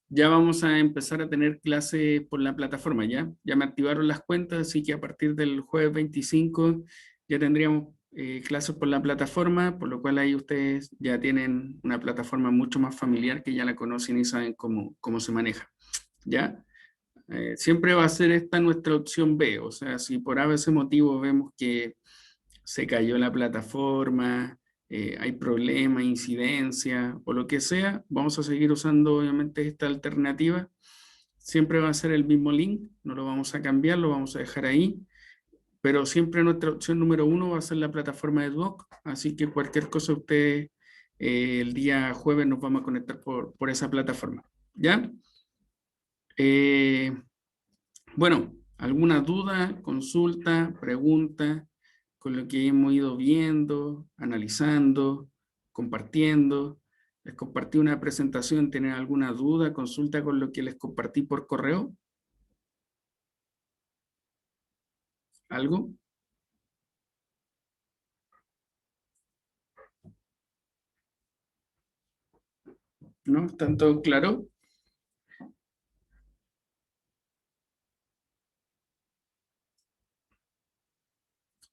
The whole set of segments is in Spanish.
Ya vamos a empezar a tener clases por la plataforma, ¿ya? Ya me activaron las cuentas, así que a partir del jueves 25 ya tendríamos clases por la plataforma, por lo cual ahí ustedes ya tienen una plataforma mucho más familiar que ya la conocen y saben cómo se maneja, ¿ya? Siempre va a ser esta nuestra opción B, o sea, si por ese motivo vemos que se cayó la plataforma, hay problemas, incidencia o lo que sea, vamos a seguir usando obviamente esta alternativa. Siempre va a ser el mismo link, no lo vamos a cambiar, lo vamos a dejar ahí, pero siempre nuestra opción número uno va a ser la plataforma de Duoc, así que cualquier cosa ustedes el día jueves nos vamos a conectar por esa plataforma, ¿ya? Eh, bueno, ¿alguna duda, consulta, pregunta con lo que hemos ido viendo, analizando, compartiendo? Les compartí una presentación, ¿tienen alguna duda, consulta con lo que les compartí por correo? ¿Algo? ¿No? ¿Están todo claro?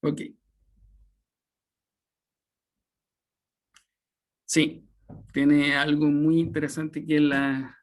Ok. Sí, tiene algo muy interesante que es la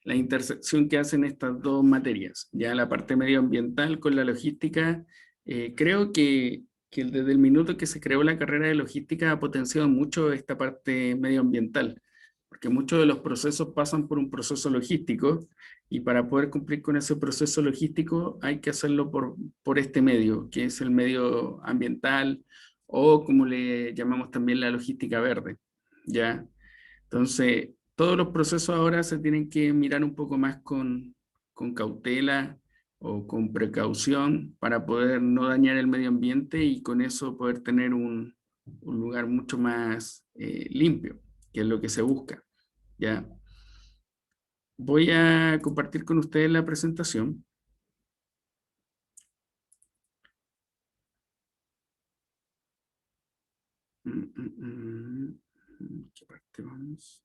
intersección que hacen estas dos materias, ya la parte medioambiental con la logística. Creo que desde el minuto que se creó la carrera de logística ha potenciado mucho esta parte medioambiental, porque muchos de los procesos pasan por un proceso logístico y para poder cumplir con ese proceso logístico hay que hacerlo por este medio, que es el medio ambiental o como le llamamos también la logística verde, ¿ya? Entonces, todos los procesos ahora se tienen que mirar un poco más con cautela o con precaución para poder no dañar el medio ambiente y con eso poder tener un lugar mucho más limpio, que es lo que se busca. ¿Ya? Voy a compartir con ustedes la presentación. ¿Qué parte vamos?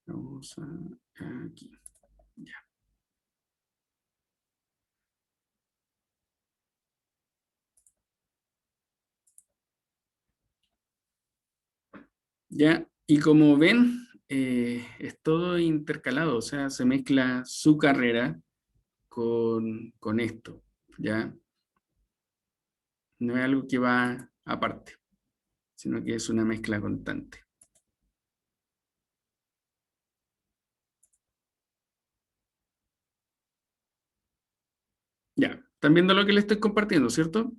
Vamos aquí. Ya. Ya, y como ven, es todo intercalado, o sea, se mezcla su carrera con esto, ¿ya? No es algo que va aparte, sino que es una mezcla constante. Ya, están viendo lo que les estoy compartiendo, ¿cierto?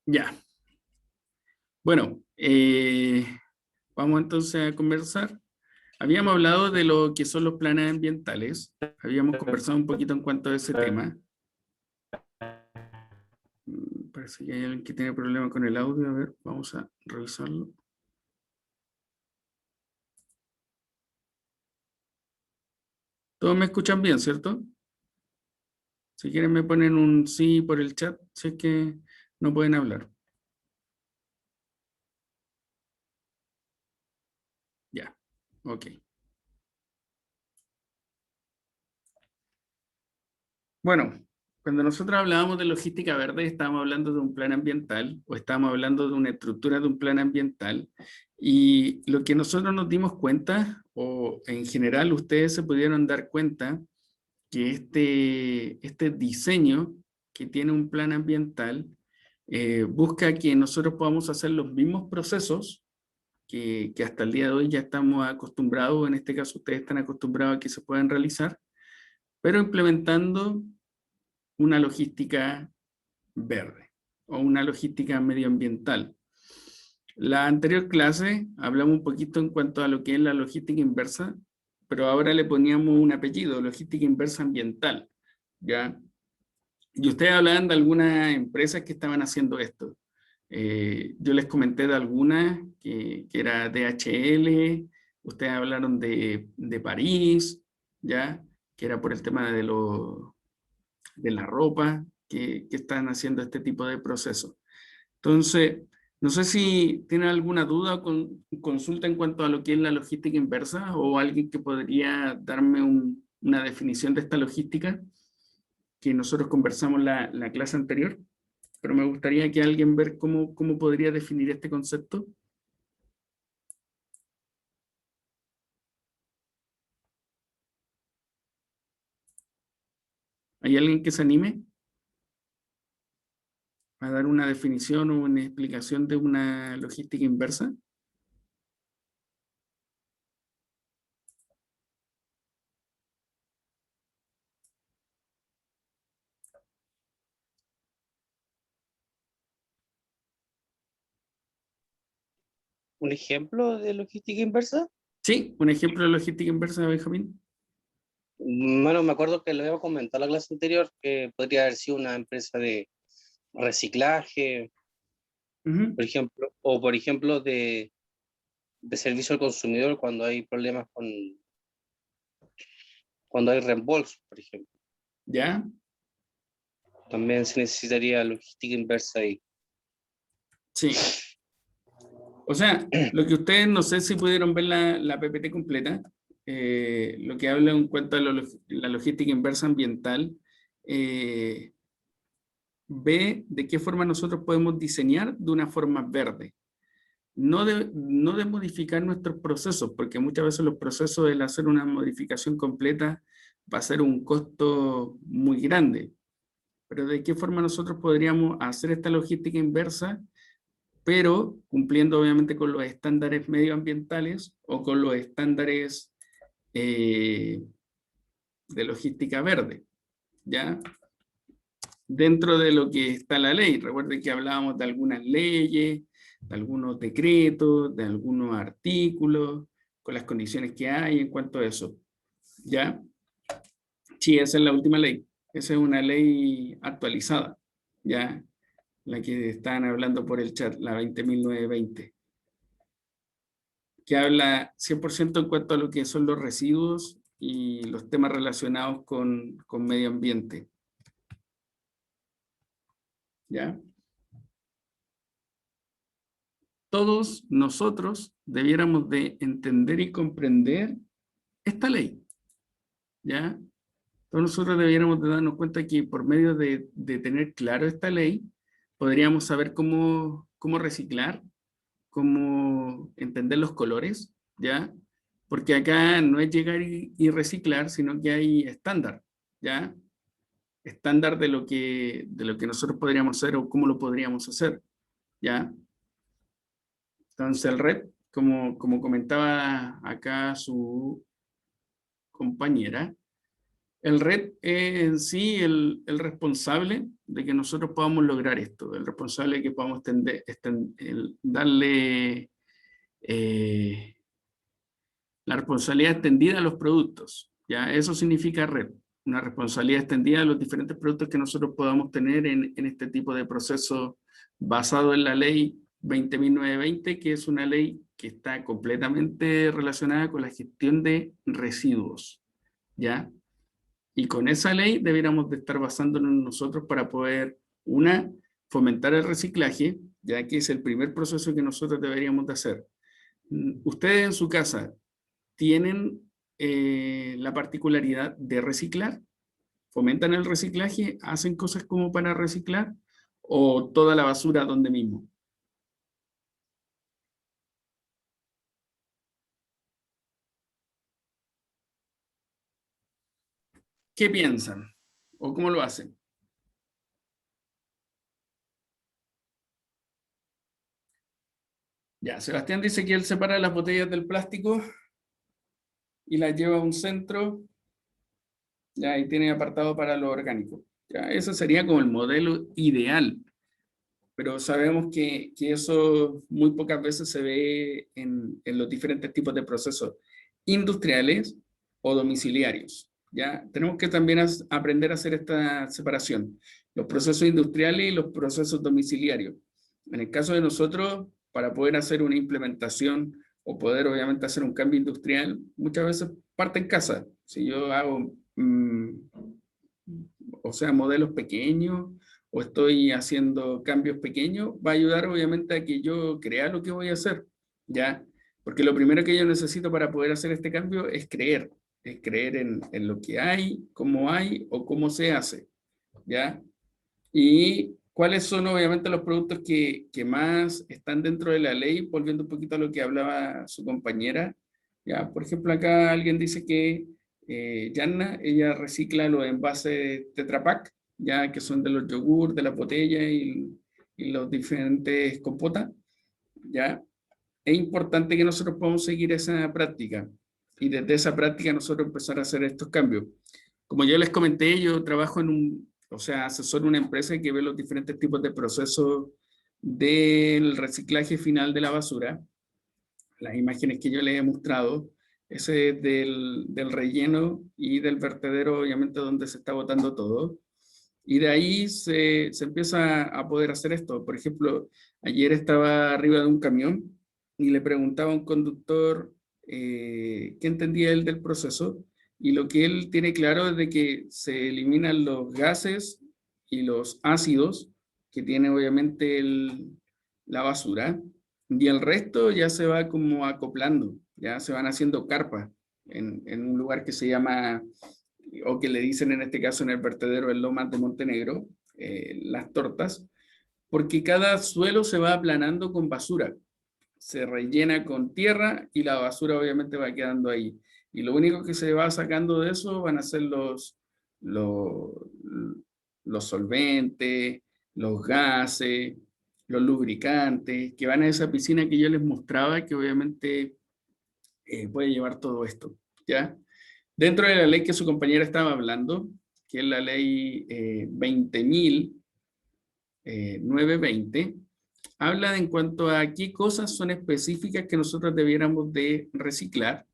Ya, bueno, vamos entonces a conversar. Habíamos hablado de lo que son los planes ambientales, habíamos conversado un poquito en cuanto a ese tema. Parece que hay alguien que tiene problema con el audio, a ver, vamos a revisarlo. Todos me escuchan bien, ¿cierto? Si quieren me ponen un sí por el chat, si es que no pueden hablar. Ya, ok. Bueno, cuando nosotros hablábamos de logística verde, estábamos hablando de un plan ambiental o estábamos hablando de una estructura de un plan ambiental. Y lo que nosotros nos dimos cuenta, o en general ustedes se pudieron dar cuenta, que este diseño que tiene un plan ambiental busca que nosotros podamos hacer los mismos procesos que hasta el día de hoy ya estamos acostumbrados, en este caso ustedes están acostumbrados a que se puedan realizar, pero implementando una logística verde o una logística medioambiental. La anterior clase hablamos un poquito en cuanto a lo que es la logística inversa, pero ahora le poníamos un apellido, logística inversa ambiental, ¿ya? Y ustedes hablaban de algunas empresas que estaban haciendo esto. Yo les comenté de algunas, que era DHL, Ustedes hablaron de París, ¿ya? Que era por el tema de la ropa, que están haciendo este tipo de procesos. Entonces, no sé si tienen alguna duda o consulta en cuanto a lo que es la logística inversa o alguien que podría darme una definición de esta logística que nosotros conversamos la clase anterior, pero me gustaría que alguien ver cómo podría definir este concepto. ¿Hay alguien que se anime a dar una definición o una explicación de una logística inversa? ¿Un ejemplo de logística inversa? Sí, un ejemplo de logística inversa, Benjamín. Bueno, me acuerdo que lo habíamos comentado en la clase anterior, que podría haber sido una empresa de reciclaje, Ujú. por ejemplo, o por ejemplo de servicio al consumidor cuando hay problemas cuando hay reembolso, por ejemplo. ¿Ya? También se necesitaría logística inversa ahí. Sí. O sea, lo que ustedes no sé si pudieron ver la PPT completa, lo que habla en cuanto a la logística inversa ambiental, eh, ve de qué forma nosotros podemos diseñar de una forma verde. No de modificar nuestros procesos, porque muchas veces los procesos, el hacer una modificación completa, va a ser un costo muy grande. Pero de qué forma nosotros podríamos hacer esta logística inversa, pero cumpliendo obviamente con los estándares medioambientales o con los estándares eh, de logística verde, ¿ya? Dentro de lo que está la ley. Recuerden que hablábamos de algunas leyes, de algunos decretos, de algunos artículos, con las condiciones que hay en cuanto a eso, ¿ya? Sí, esa es la última ley. Esa es una ley actualizada, ¿ya? La que están hablando por el chat, la 20.920, que habla 100% en cuanto a lo que son los residuos y los temas relacionados con medio ambiente, ¿ya? Todos nosotros debiéramos de entender y comprender esta ley, ¿ya? Todos nosotros debiéramos de darnos cuenta que por medio de tener claro esta ley, podríamos saber cómo reciclar, cómo entender los colores, ¿ya? Porque acá no es llegar y reciclar, sino que hay estándar, ¿ya? Estándar de lo que nosotros podríamos hacer o cómo lo podríamos hacer, ¿ya? Entonces el REP, como comentaba acá su compañera, el RED es en sí el responsable de que nosotros podamos lograr esto, el responsable de que podamos darle eh, la responsabilidad extendida a los productos. ¿Ya? Eso significa RED, una responsabilidad extendida a los diferentes productos que nosotros podamos tener en este tipo de proceso basado en la ley 20.920, que es una ley que está completamente relacionada con la gestión de residuos. ¿Ya? Y con esa ley deberíamos de estar basándonos nosotros para poder, una, fomentar el reciclaje, ya que es el primer proceso que nosotros deberíamos de hacer. Ustedes en su casa tienen la particularidad de reciclar, fomentan el reciclaje, hacen cosas como para reciclar, o toda la basura donde mismo. ¿Qué piensan? ¿O cómo lo hacen? Ya, Sebastián dice que él separa las botellas del plástico y las lleva a un centro. Ya ahí tiene apartado para lo orgánico. Ya, ese sería como el modelo ideal, pero sabemos que eso muy pocas veces se ve en los diferentes tipos de procesos industriales o domiciliarios. Ya tenemos que también aprender a hacer esta separación, los procesos industriales y los procesos domiciliarios. En el caso de nosotros, para poder hacer una implementación o poder obviamente hacer un cambio industrial, muchas veces parte en casa. Si yo hago, o sea, modelos pequeños, o estoy haciendo cambios pequeños, va a ayudar obviamente a que yo crea lo que voy a hacer, ¿ya? Porque lo primero que yo necesito para poder hacer este cambio es creer en lo que hay, cómo hay o cómo se hace, ¿ya? Y cuáles son obviamente los productos que más están dentro de la ley, volviendo un poquito a lo que hablaba su compañera. Ya, por ejemplo, acá alguien dice que Yanna, ella recicla los envases Tetra Pak, ya que son de los yogur, de la botella y los diferentes compotas, ya. Es importante que nosotros podamos seguir esa práctica y desde esa práctica nosotros empezar a hacer estos cambios. Como yo les comenté, yo trabajo o sea, asesoro una empresa que ve los diferentes tipos de procesos del reciclaje final de la basura. Las imágenes que yo les he mostrado, ese es del relleno y del vertedero, obviamente, donde se está botando todo. Y de ahí se empieza a poder hacer esto. Por ejemplo, ayer estaba arriba de un camión y le preguntaba a un conductor qué entendía él del proceso, y lo que él tiene claro es de que se eliminan los gases y los ácidos que tiene obviamente la basura, y el resto ya se va como acoplando, ya se van haciendo carpas en un lugar que se llama, o que le dicen en este caso en el vertedero en Lomas de Montenegro, las tortas, porque cada suelo se va aplanando con basura, se rellena con tierra y la basura obviamente va quedando ahí. Y lo único que se va sacando de eso van a ser los, los solventes, los gases, los lubricantes, que van a esa piscina que yo les mostraba, que obviamente puede llevar todo esto, ¿ya? Dentro de la ley que su compañera estaba hablando, que es la ley 20.920, habla de en cuanto a qué cosas son específicas que nosotros debiéramos de reciclar,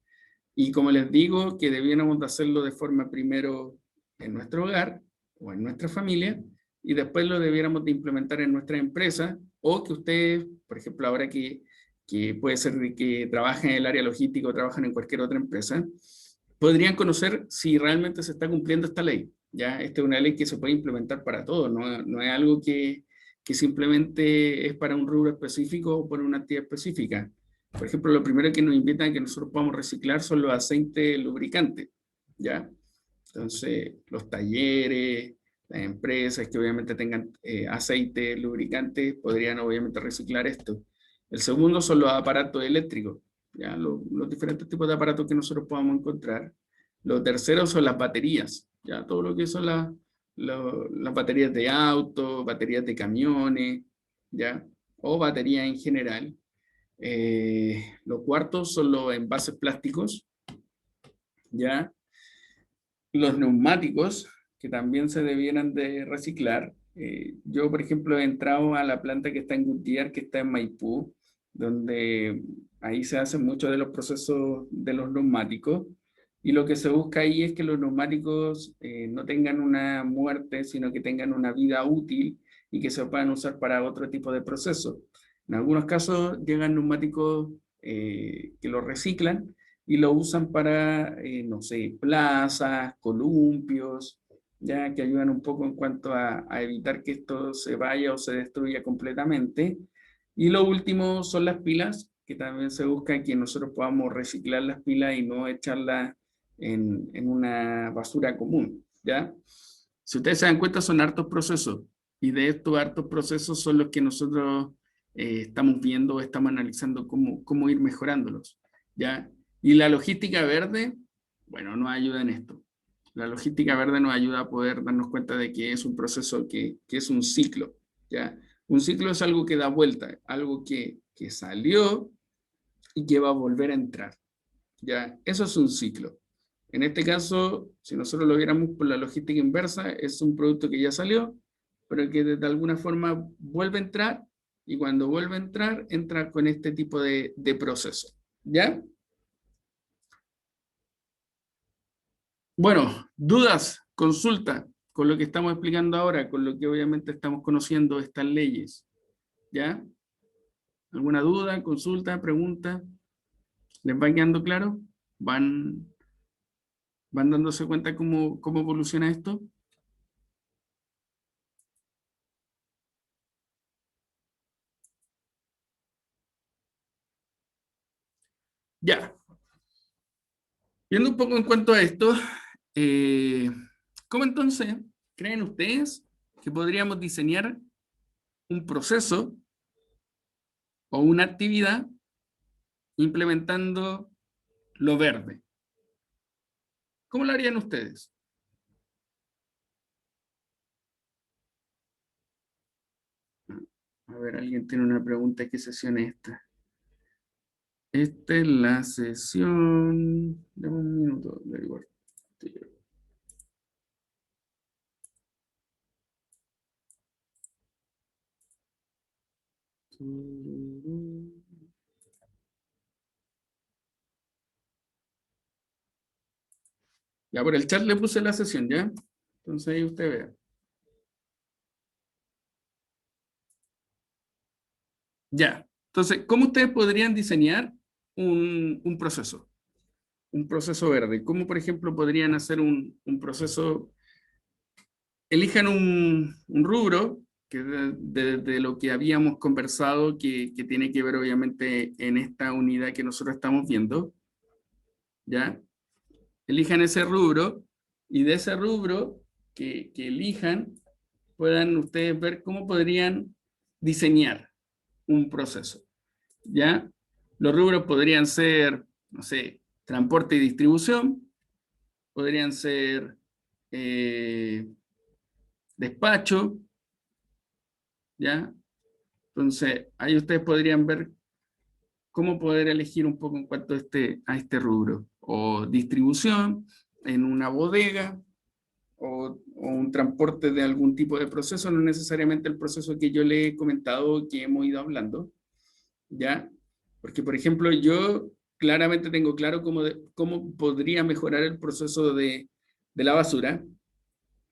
y como les digo, que debiéramos de hacerlo de forma primero en nuestro hogar o en nuestra familia, y después lo debiéramos de implementar en nuestra empresa, o que ustedes, por ejemplo, ahora que puede ser que trabajen en el área logística o trabajan en cualquier otra empresa, podrían conocer si realmente se está cumpliendo esta ley. Ya, esta es una ley que se puede implementar para todo, no es algo que simplemente es para un rubro específico o para una actividad específica. Por ejemplo, lo primero que nos invitan a que nosotros podamos reciclar son los aceites lubricantes, ¿ya? Entonces, los talleres, las empresas que obviamente tengan aceite lubricante podrían obviamente reciclar esto. El segundo son los aparatos eléctricos, ¿ya? Los diferentes tipos de aparatos que nosotros podamos encontrar. Lo tercero son las baterías, ¿ya? Todo lo que son las baterías de auto, baterías de camiones, ¿ya? O baterías en general. Lo cuarto son los envases plásticos, ¿ya? Los neumáticos, que también se debieran de reciclar. Yo, por ejemplo, he entrado a la planta que está en Gutiérrez, que está en Maipú, donde ahí se hacen muchos de los procesos de los neumáticos, y lo que se busca ahí es que los neumáticos no tengan una muerte, sino que tengan una vida útil y que se puedan usar para otro tipo de procesos. En algunos casos llegan neumáticos que los reciclan y lo usan para, no sé, plazas, columpios, ya que ayudan un poco en cuanto a evitar que esto se vaya o se destruya completamente. Y lo último son las pilas, que también se busca que nosotros podamos reciclar las pilas y no echarlas en una basura común, ¿ya? Si ustedes se dan cuenta, son hartos procesos, y de estos hartos procesos son los que nosotros estamos viendo, estamos analizando cómo ir mejorándolos, ¿ya? Y la logística verde, bueno, nos ayuda en esto. La logística verde nos ayuda a poder darnos cuenta de que es un proceso que es un ciclo, ¿ya? Un ciclo es algo que da vuelta, algo que salió y que va a volver a entrar, ¿ya? Eso es un ciclo. En este caso, si nosotros lo viéramos por la logística inversa, es un producto que ya salió, pero que de alguna forma vuelve a entrar, y cuando vuelve a entrar, entra con este tipo de proceso, ¿ya? Bueno, dudas, consulta con lo que estamos explicando ahora, con lo que obviamente estamos conociendo estas leyes, ¿ya? ¿Alguna duda, consulta, pregunta? ¿Les va quedando claro? ¿Van dándose cuenta cómo evoluciona esto? Ya. Viendo un poco en cuanto a esto, eh, ¿cómo entonces creen ustedes que podríamos diseñar un proceso o una actividad implementando lo verde? ¿Cómo lo harían ustedes? A ver, alguien tiene una pregunta. ¿Qué sesión es esta? Esta es la sesión... Dame un minuto, le digo. Ya por el chat le puse la sesión, ¿ya? Entonces ahí usted vea. Ya. Entonces, ¿cómo ustedes podrían diseñar un proceso? Un proceso verde. ¿Cómo, por ejemplo, podrían hacer un proceso? Elijan un rubro que de lo que habíamos conversado, que tiene que ver obviamente en esta unidad que nosotros estamos viendo, ¿ya? Elijan ese rubro y de ese rubro que elijan, puedan ustedes ver cómo podrían diseñar un proceso, ¿ya? Los rubros podrían ser, no sé, transporte y distribución, podrían ser despacho, ¿ya? Entonces, ahí ustedes podrían ver cómo poder elegir un poco en cuanto a este rubro, o distribución en una bodega, o un transporte de algún tipo de proceso, no necesariamente el proceso que yo le he comentado, que hemos ido hablando, ¿ya? Porque, por ejemplo, yo claramente tengo claro cómo podría mejorar el proceso de la basura,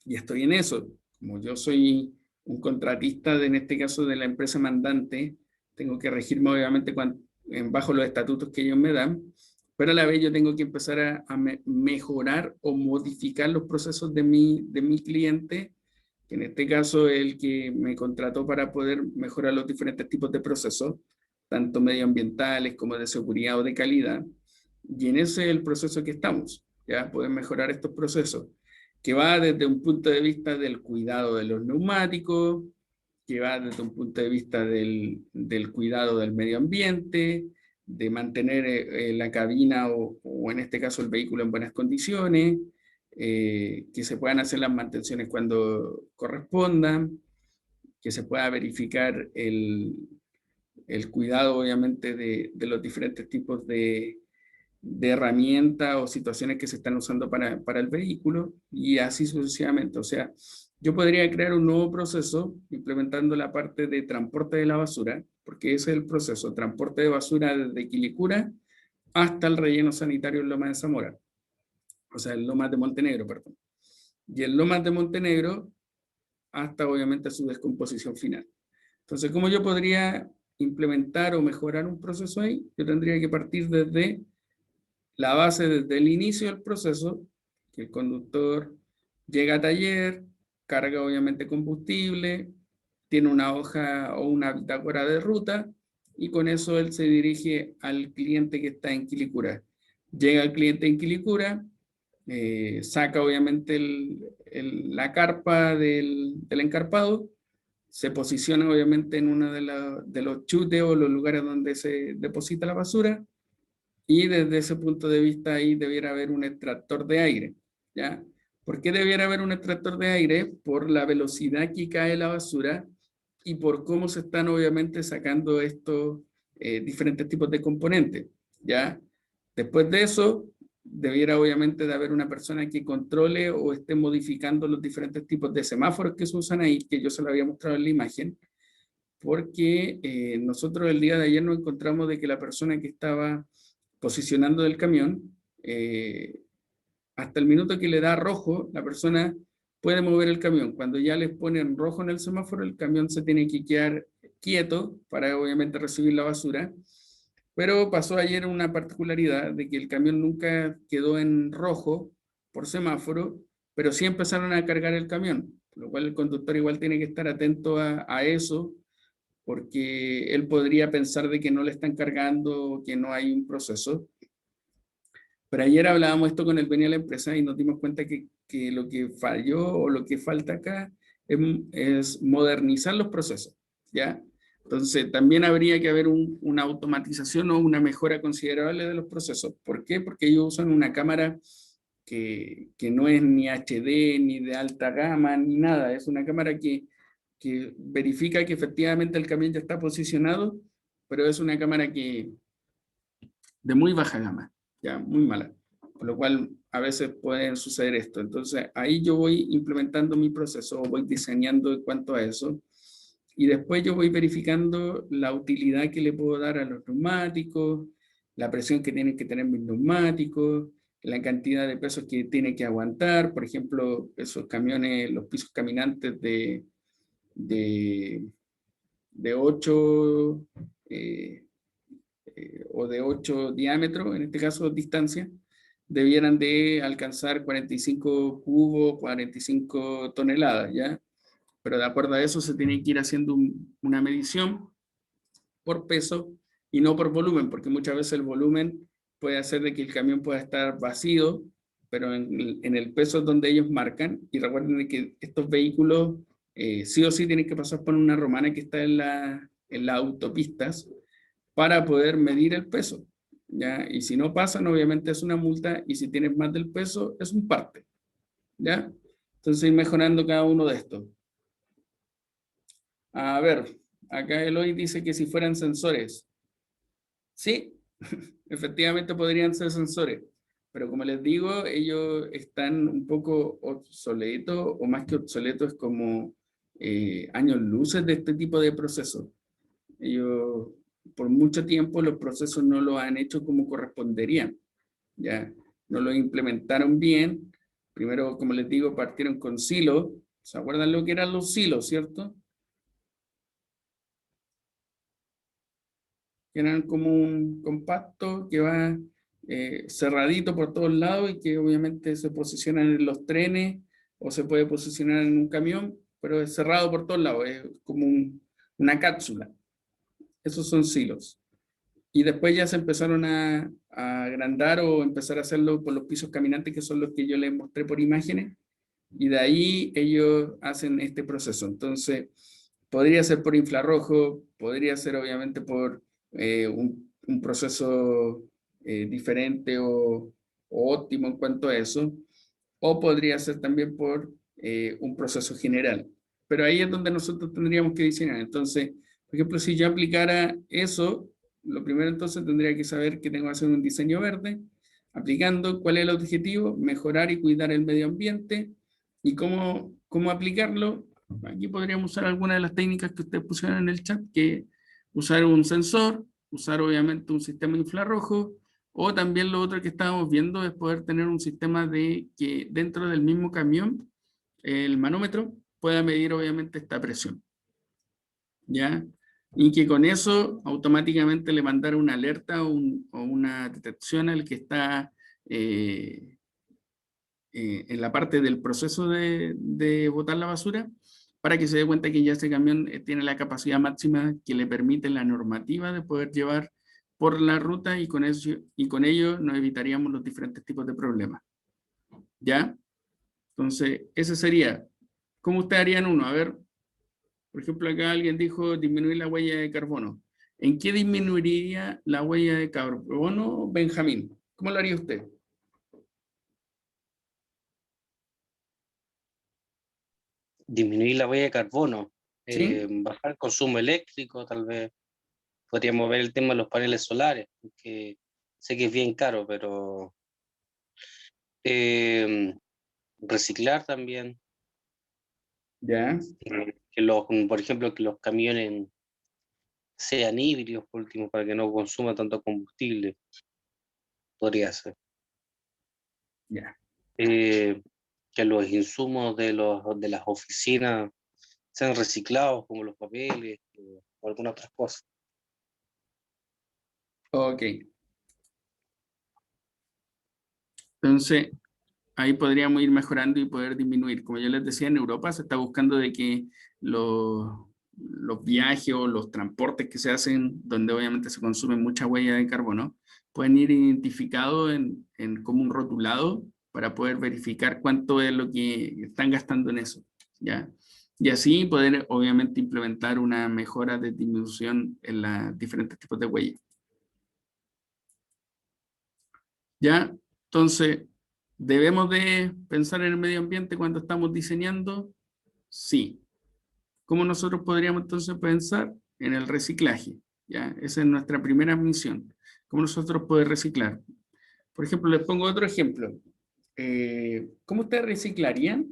y estoy en eso. Como yo soy un contratista, en este caso de la empresa mandante, tengo que regirme obviamente bajo los estatutos que ellos me dan, pero a la vez yo tengo que empezar a mejorar o modificar los procesos de mi cliente, que en este caso es el que me contrató para poder mejorar los diferentes tipos de procesos, tanto medioambientales como de seguridad o de calidad. Y en ese es el proceso que estamos, ya poder mejorar estos procesos, que va desde un punto de vista del cuidado de los neumáticos, que va desde un punto de vista del cuidado del medio ambiente, de mantener la cabina o en este caso el vehículo en buenas condiciones, que se puedan hacer las mantenciones cuando correspondan, que se pueda verificar el cuidado obviamente de los diferentes tipos de herramientas o situaciones que se están usando para el vehículo y así sucesivamente. O sea, yo podría crear un nuevo proceso implementando la parte de transporte de la basura, porque ese es el proceso, transporte de basura desde Quilicura hasta el relleno sanitario en Lomas de Zamora, o sea, en Lomas de Montenegro, perdón. Y en Lomas de Montenegro hasta obviamente su descomposición final. Entonces, ¿cómo yo podría implementar o mejorar un proceso ahí? Yo tendría que partir desde la base, desde el inicio del proceso, que el conductor llega a taller, carga obviamente combustible, tiene una hoja o una bitácora de ruta y con eso él se dirige al cliente que está en Quilicura. Llega el cliente en Quilicura, saca obviamente la carpa del encarpado, se posiciona obviamente en uno de los chutes o los lugares donde se deposita la basura, y desde ese punto de vista ahí debiera haber un extractor de aire, ¿ya? ¿Por qué debiera haber un extractor de aire? Por la velocidad que cae la basura y por cómo se están obviamente sacando estos diferentes tipos de componentes, ¿ya? Después de eso, debiera obviamente de haber una persona que controle o esté modificando los diferentes tipos de semáforos que se usan ahí, que yo se lo había mostrado en la imagen, porque nosotros el día de ayer nos encontramos de que la persona que estaba posicionando del camión, hasta el minuto que le da rojo, la persona puede mover el camión. Cuando ya les ponen rojo en el semáforo, el camión se tiene que quedar quieto para obviamente recibir la basura. Pero pasó ayer una particularidad de que el camión nunca quedó en rojo por semáforo, pero sí empezaron a cargar el camión, por lo cual el conductor igual tiene que estar atento a eso, porque él podría pensar de que no le están cargando, que no hay un proceso. Pero ayer hablábamos esto con el dueño de la empresa y nos dimos cuenta que lo que falló o lo que falta acá es modernizar los procesos, ¿ya? Entonces, también habría que haber una automatización o una mejora considerable de los procesos. ¿Por qué? Porque ellos usan una cámara que no es ni HD, ni de alta gama, ni nada. Es una cámara que verifica que efectivamente el camión ya está posicionado, pero es una cámara de muy baja gama, ya, muy mala. Por lo cual a veces pueden suceder esto. Entonces ahí yo voy implementando mi proceso, voy diseñando en cuanto a eso, y después yo voy verificando la utilidad que le puedo dar a los neumáticos, la presión que tienen que tener mis neumáticos, la cantidad de pesos que tiene que aguantar, por ejemplo, esos camiones, los pisos caminantes de, de 8 o de 8 diámetros, en este caso distancia, debieran de alcanzar 45 cubos, 45 toneladas, ¿ya? Pero de acuerdo a eso se tiene que ir haciendo una medición por peso y no por volumen, porque muchas veces el volumen puede hacer de que el camión pueda estar vacío, pero en el peso es donde ellos marcan, y recuerden de que estos vehículos sí o sí tienen que pasar por una romana que está en las autopistas, para poder medir el peso, ¿ya? Y si no pasan, obviamente es una multa, y si tienes más del peso, es un parte, ¿ya? Entonces, ir mejorando cada uno de estos. A ver, acá Eloy dice que si fueran sensores, sí, efectivamente podrían ser sensores, pero como les digo, ellos están un poco obsoletos, o más que obsoletos, es como años luces de este tipo de procesos. Ellos, por mucho tiempo, los procesos no lo han hecho como corresponderían, ¿ya? No lo implementaron bien. Primero, como les digo, partieron con silos. ¿Se acuerdan lo que eran los silos, cierto? Que eran como un compacto que va cerradito por todos lados, y que obviamente se posicionan en los trenes o se puede posicionar en un camión, pero es cerrado por todos lados, es como una cápsula. Esos son silos. Y después ya se empezaron a agrandar o empezar a hacerlo por los pisos caminantes, que son los que yo les mostré por imágenes, y de ahí ellos hacen este proceso. Entonces, podría ser por infrarrojo, podría ser obviamente por un proceso diferente o óptimo en cuanto a eso, o podría ser también por un proceso general. Pero ahí es donde nosotros tendríamos que diseñar. Entonces, por ejemplo, si yo aplicara eso, lo primero entonces tendría que saber que tengo que hacer un diseño verde, aplicando cuál es el objetivo, mejorar y cuidar el medio ambiente, y cómo aplicarlo. Aquí podríamos usar algunas de las técnicas que ustedes pusieron en el chat, que usar un sensor, usar obviamente un sistema infrarrojo, o también lo otro que estábamos viendo es poder tener un sistema de que dentro del mismo camión el manómetro pueda medir obviamente esta presión, ¿ya? Y que con eso automáticamente le mandara una alerta o una detección al que está en la parte del proceso de botar la basura, para que se dé cuenta que ya ese camión tiene la capacidad máxima que le permite la normativa de poder llevar por la ruta, y con ello nos evitaríamos los diferentes tipos de problemas. ¿Ya? Entonces, ese sería. ¿Cómo ustedes harían uno? A ver, por ejemplo, acá alguien dijo disminuir la huella de carbono. ¿En qué disminuiría la huella de carbono, Benjamín? ¿Cómo lo haría usted? Disminuir la huella de carbono, ¿Sí? bajar el consumo eléctrico, tal vez. Podríamos ver el tema de los paneles solares, que sé que es bien caro, pero eh, reciclar también. ¿Ya? Por ejemplo, que los camiones sean híbridos, por último, para que no consuma tanto combustible, podría ser. Ya. Eh, que los insumos de las oficinas sean reciclados, como los papeles o algunas otras cosas. Ok. Entonces, ahí podríamos ir mejorando y poder disminuir. Como yo les decía, en Europa se está buscando de que los viajes o los transportes que se hacen, donde obviamente se consume mucha huella de carbono, pueden ir identificados como un rotulado para poder verificar cuánto es lo que están gastando en eso, ¿ya? Y así poder obviamente implementar una mejora de disminución en los diferentes tipos de huella. ¿Ya? Entonces, ¿debemos de pensar en el medio ambiente cuando estamos diseñando? Sí. ¿Cómo nosotros podríamos entonces pensar en el reciclaje? ¿Ya? Esa es nuestra primera misión. ¿Cómo nosotros podemos reciclar? Por ejemplo, les pongo otro ejemplo. ¿Cómo ustedes reciclarían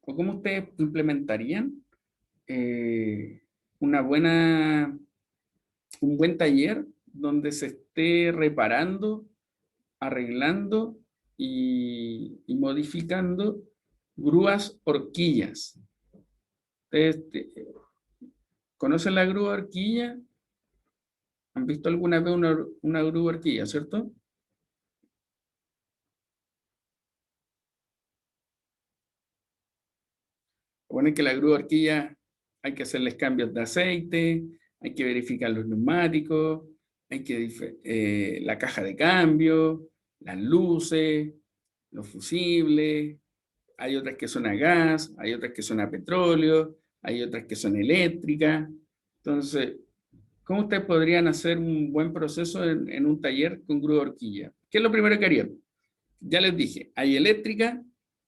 o cómo ustedes implementarían una un buen taller donde se esté reparando, arreglando y modificando grúas horquillas? ¿Ustedes conocen la grúa horquilla? ¿Han visto alguna vez una grúa horquilla, cierto? Bueno, es que la grúa horquilla hay que hacerles cambios de aceite, hay que verificar los neumáticos, hay que la caja de cambio, las luces, los fusibles, hay otras que son a gas, hay otras que son a petróleo, hay otras que son eléctricas. Entonces, ¿cómo ustedes podrían hacer un buen proceso en un taller con grúa horquilla? ¿Qué es lo primero que harían? Ya les dije, hay eléctrica,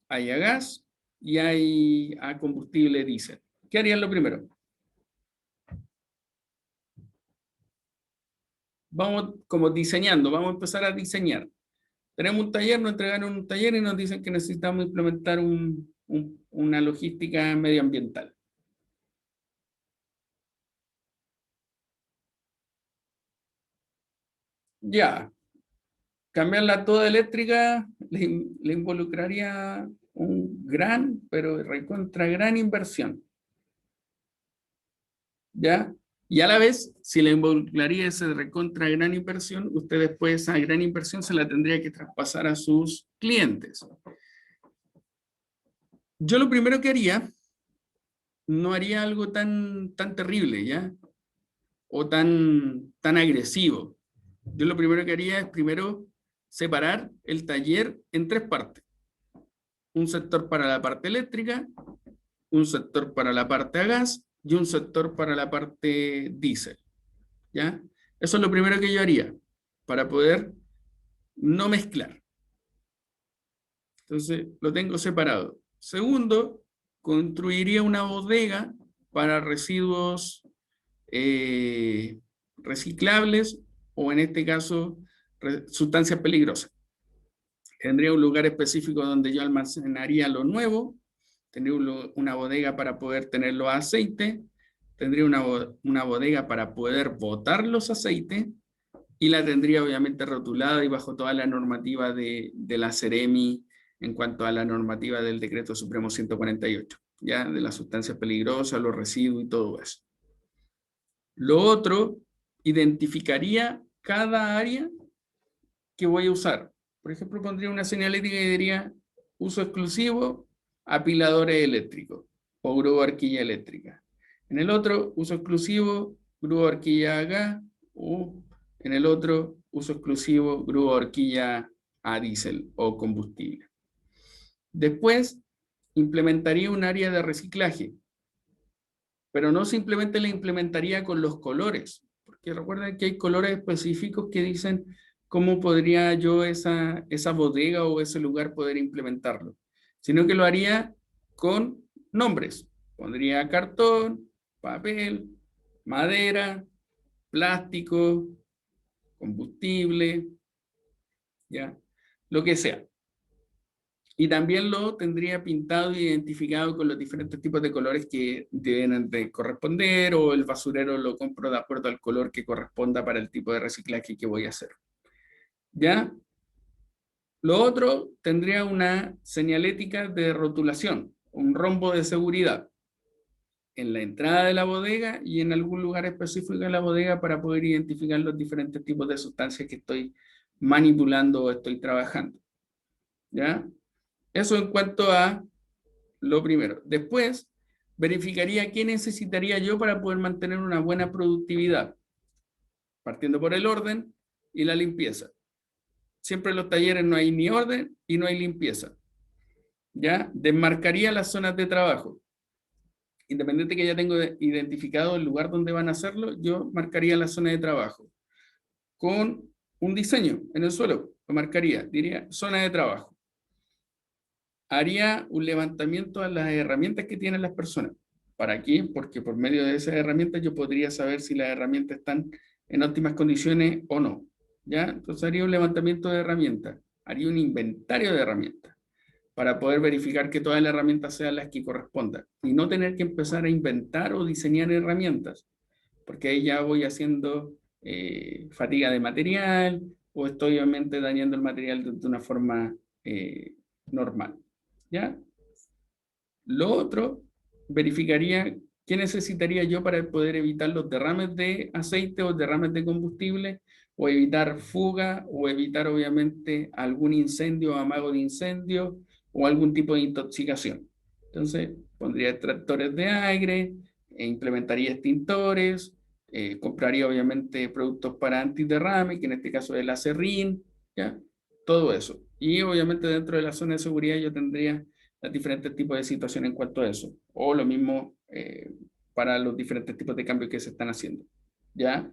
hay a gas y hay a combustible diésel. ¿Qué harían lo primero? Vamos como diseñando, vamos a empezar a diseñar. Tenemos un taller, nos entregaron un taller y nos dicen que necesitamos implementar una logística medioambiental. Ya, cambiarla toda eléctrica le involucraría un gran, pero recontra gran inversión. ¿Ya? Y a la vez, si le involucraría esa recontra gran inversión, usted después esa gran inversión se la tendría que traspasar a sus clientes. Yo lo primero que haría, no haría algo tan terrible, ¿ya? O tan agresivo. Yo lo primero que haría es primero separar el taller en tres partes. Un sector para la parte eléctrica, un sector para la parte a gas y un sector para la parte diésel. ¿Ya? Eso es lo primero que yo haría para poder no mezclar. Entonces, lo tengo separado. Segundo, construiría una bodega para residuos reciclables o en este caso sustancias peligrosas. Tendría un lugar específico donde yo almacenaría lo nuevo, tendría una bodega para poder tener los aceites, tendría una bodega para poder botar los aceites y la tendría obviamente rotulada y bajo toda la normativa de la Ceremi en cuanto a la normativa del Decreto Supremo 148, ya de las sustancias peligrosas, los residuos y todo eso. Lo otro, identificaría cada área que voy a usar. Por ejemplo, pondría una señalética y diría uso exclusivo, apiladores eléctricos o grúa horquilla eléctrica. En el otro, uso exclusivo, grúa horquilla a gas, o en el otro, uso exclusivo, grúa horquilla a diésel o combustible. Después, implementaría un área de reciclaje, pero no simplemente la implementaría con los colores, porque recuerden que hay colores específicos que dicen cómo podría yo esa bodega o ese lugar poder implementarlo, sino que lo haría con nombres. Pondría cartón, papel, madera, plástico, combustible, ya, lo que sea. Y también lo tendría pintado e identificado con los diferentes tipos de colores que deben de corresponder, o el basurero lo compro de acuerdo al color que corresponda para el tipo de reciclaje que voy a hacer. ¿Ya? Lo otro tendría una señalética de rotulación, un rombo de seguridad. en la entrada de la bodega y en algún lugar específico de la bodega para poder identificar los diferentes tipos de sustancias que estoy manipulando o estoy trabajando. ¿Ya? Eso en cuanto a lo primero. Después, verificaría qué necesitaría yo para poder mantener una buena productividad, partiendo por el orden y la limpieza. Siempre en los talleres no hay ni orden y no hay limpieza. ¿Ya? Desmarcaría las zonas de trabajo. Independiente que ya tengo identificado el lugar donde van a hacerlo, yo marcaría la zona de trabajo. Con un diseño en el suelo, lo marcaría, diría zona de trabajo. Haría un levantamiento a las herramientas que tienen las personas. ¿Para qué? Porque por medio de esas herramientas yo podría saber si las herramientas están en óptimas condiciones o no. ¿Ya? Entonces haría un levantamiento de herramientas, haría un inventario de herramientas para poder verificar que todas las herramientas sean las que correspondan y no tener que empezar a inventar o diseñar herramientas, porque ahí ya voy haciendo fatiga de material o estoy obviamente dañando el material de una forma normal. ¿Ya? Lo otro, verificaría qué necesitaría yo para poder evitar los derrames de aceite o derrames de combustible, o evitar fuga, o evitar obviamente algún incendio o amago de incendio, o algún tipo de intoxicación. Entonces, pondría extractores de aire, implementaría extintores, compraría obviamente productos para antiderrame, que en este caso es el acerrín, ¿ya? Todo eso. Y obviamente dentro de la zona de seguridad yo tendría diferentes tipos de situaciones en cuanto a eso. O lo mismo para los diferentes tipos de cambios que se están haciendo. ¿Ya?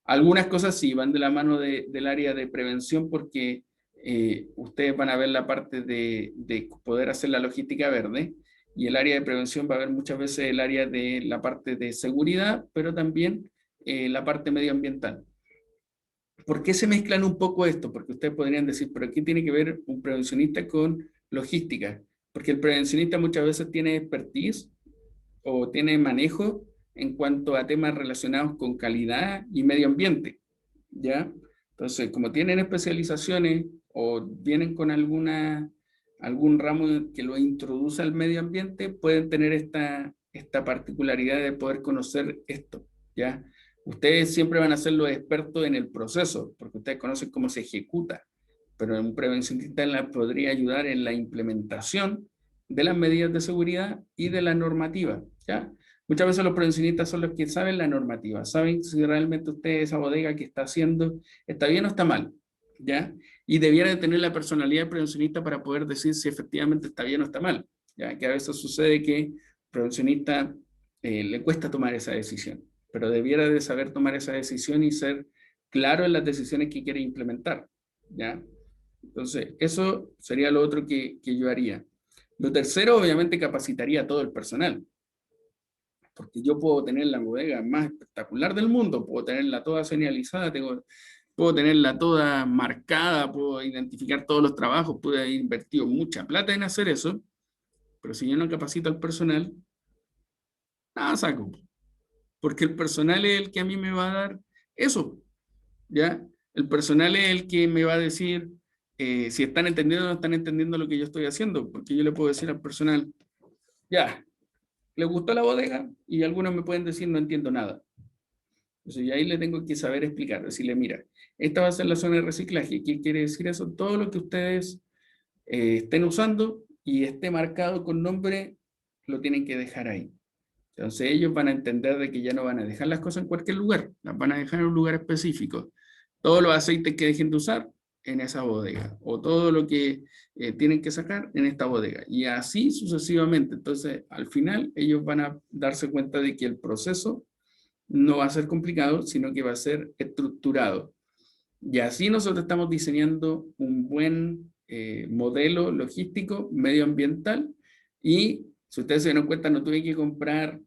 Algunas cosas sí van de la mano del área de prevención porque ustedes van a ver la parte de poder hacer la logística verde y el área de prevención va a ver muchas veces el área de la parte de seguridad, pero también la parte medioambiental. ¿Por qué se mezclan un poco esto? Porque ustedes podrían decir, pero ¿qué tiene que ver un prevencionista con logística? Porque el prevencionista muchas veces tiene expertise o tiene manejo en cuanto a temas relacionados con calidad y medio ambiente, ¿ya? Entonces, como tienen especializaciones o vienen con algún ramo que lo introduce al medio ambiente, pueden tener esta particularidad de poder conocer esto, ¿ya? Ustedes siempre van a ser los expertos en el proceso, porque ustedes conocen cómo se ejecuta, pero un prevencionista podría ayudar en la implementación de las medidas de seguridad y de la normativa, ¿ya? Muchas veces los prevencionistas son los que saben la normativa, saben si realmente usted esa bodega que está haciendo está bien o está mal, ¿ya? Y debiera de tener la personalidad de prevencionista para poder decir si efectivamente está bien o está mal, ¿ya? Que a veces sucede que al prevencionista le cuesta tomar esa decisión, pero debiera de saber tomar esa decisión y ser claro en las decisiones que quiere implementar, ¿ya? Entonces, eso sería lo otro que yo haría. Lo tercero, obviamente, capacitaría a todo el personal, porque yo puedo tener la bodega más espectacular del mundo, puedo tenerla toda señalizada, puedo tenerla toda marcada, puedo identificar todos los trabajos, puedo haber invertido mucha plata en hacer eso, pero si yo no capacito al personal, nada saco, porque el personal es el que a mí me va a dar eso, ¿ya? El personal es el que me va a decir si están entendiendo o no están entendiendo lo que yo estoy haciendo, porque yo le puedo decir al personal, ya, ¿les gustó la bodega? Y algunos me pueden decir, no entiendo nada. Entonces, y ahí le tengo que saber explicar, decirle, mira, esta va a ser la zona de reciclaje. ¿Qué quiere decir eso? Todo lo que ustedes estén usando y esté marcado con nombre, lo tienen que dejar ahí. Entonces ellos van a entender de que ya no van a dejar las cosas en cualquier lugar, las van a dejar en un lugar específico. Todos los aceites que dejen de usar en esa bodega, o todo lo que tienen que sacar en esta bodega, y así sucesivamente. Entonces, al final, ellos van a darse cuenta de que el proceso no va a ser complicado, sino que va a ser estructurado. Y así nosotros estamos diseñando un buen modelo logístico medioambiental, y si ustedes se dieron cuenta, no tuve que comprar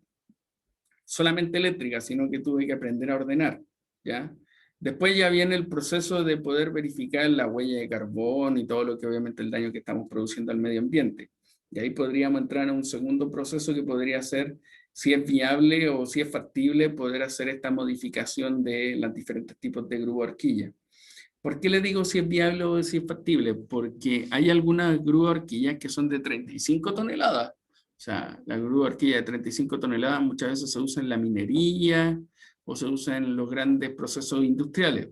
solamente eléctrica, sino que tuve que aprender a ordenar, ¿ya? Después ya viene el proceso de poder verificar la huella de carbón y todo lo que obviamente el daño que estamos produciendo al medio ambiente. Y ahí podríamos entrar a un segundo proceso que podría ser si es viable o si es factible poder hacer esta modificación de los diferentes tipos de grúa horquilla. ¿Por qué le digo si es viable o si es factible? Porque hay algunas grúas horquillas que son de 35 toneladas, O sea, la grúa horquilla de 35 toneladas muchas veces se usa en la minería o se usa en los grandes procesos industriales.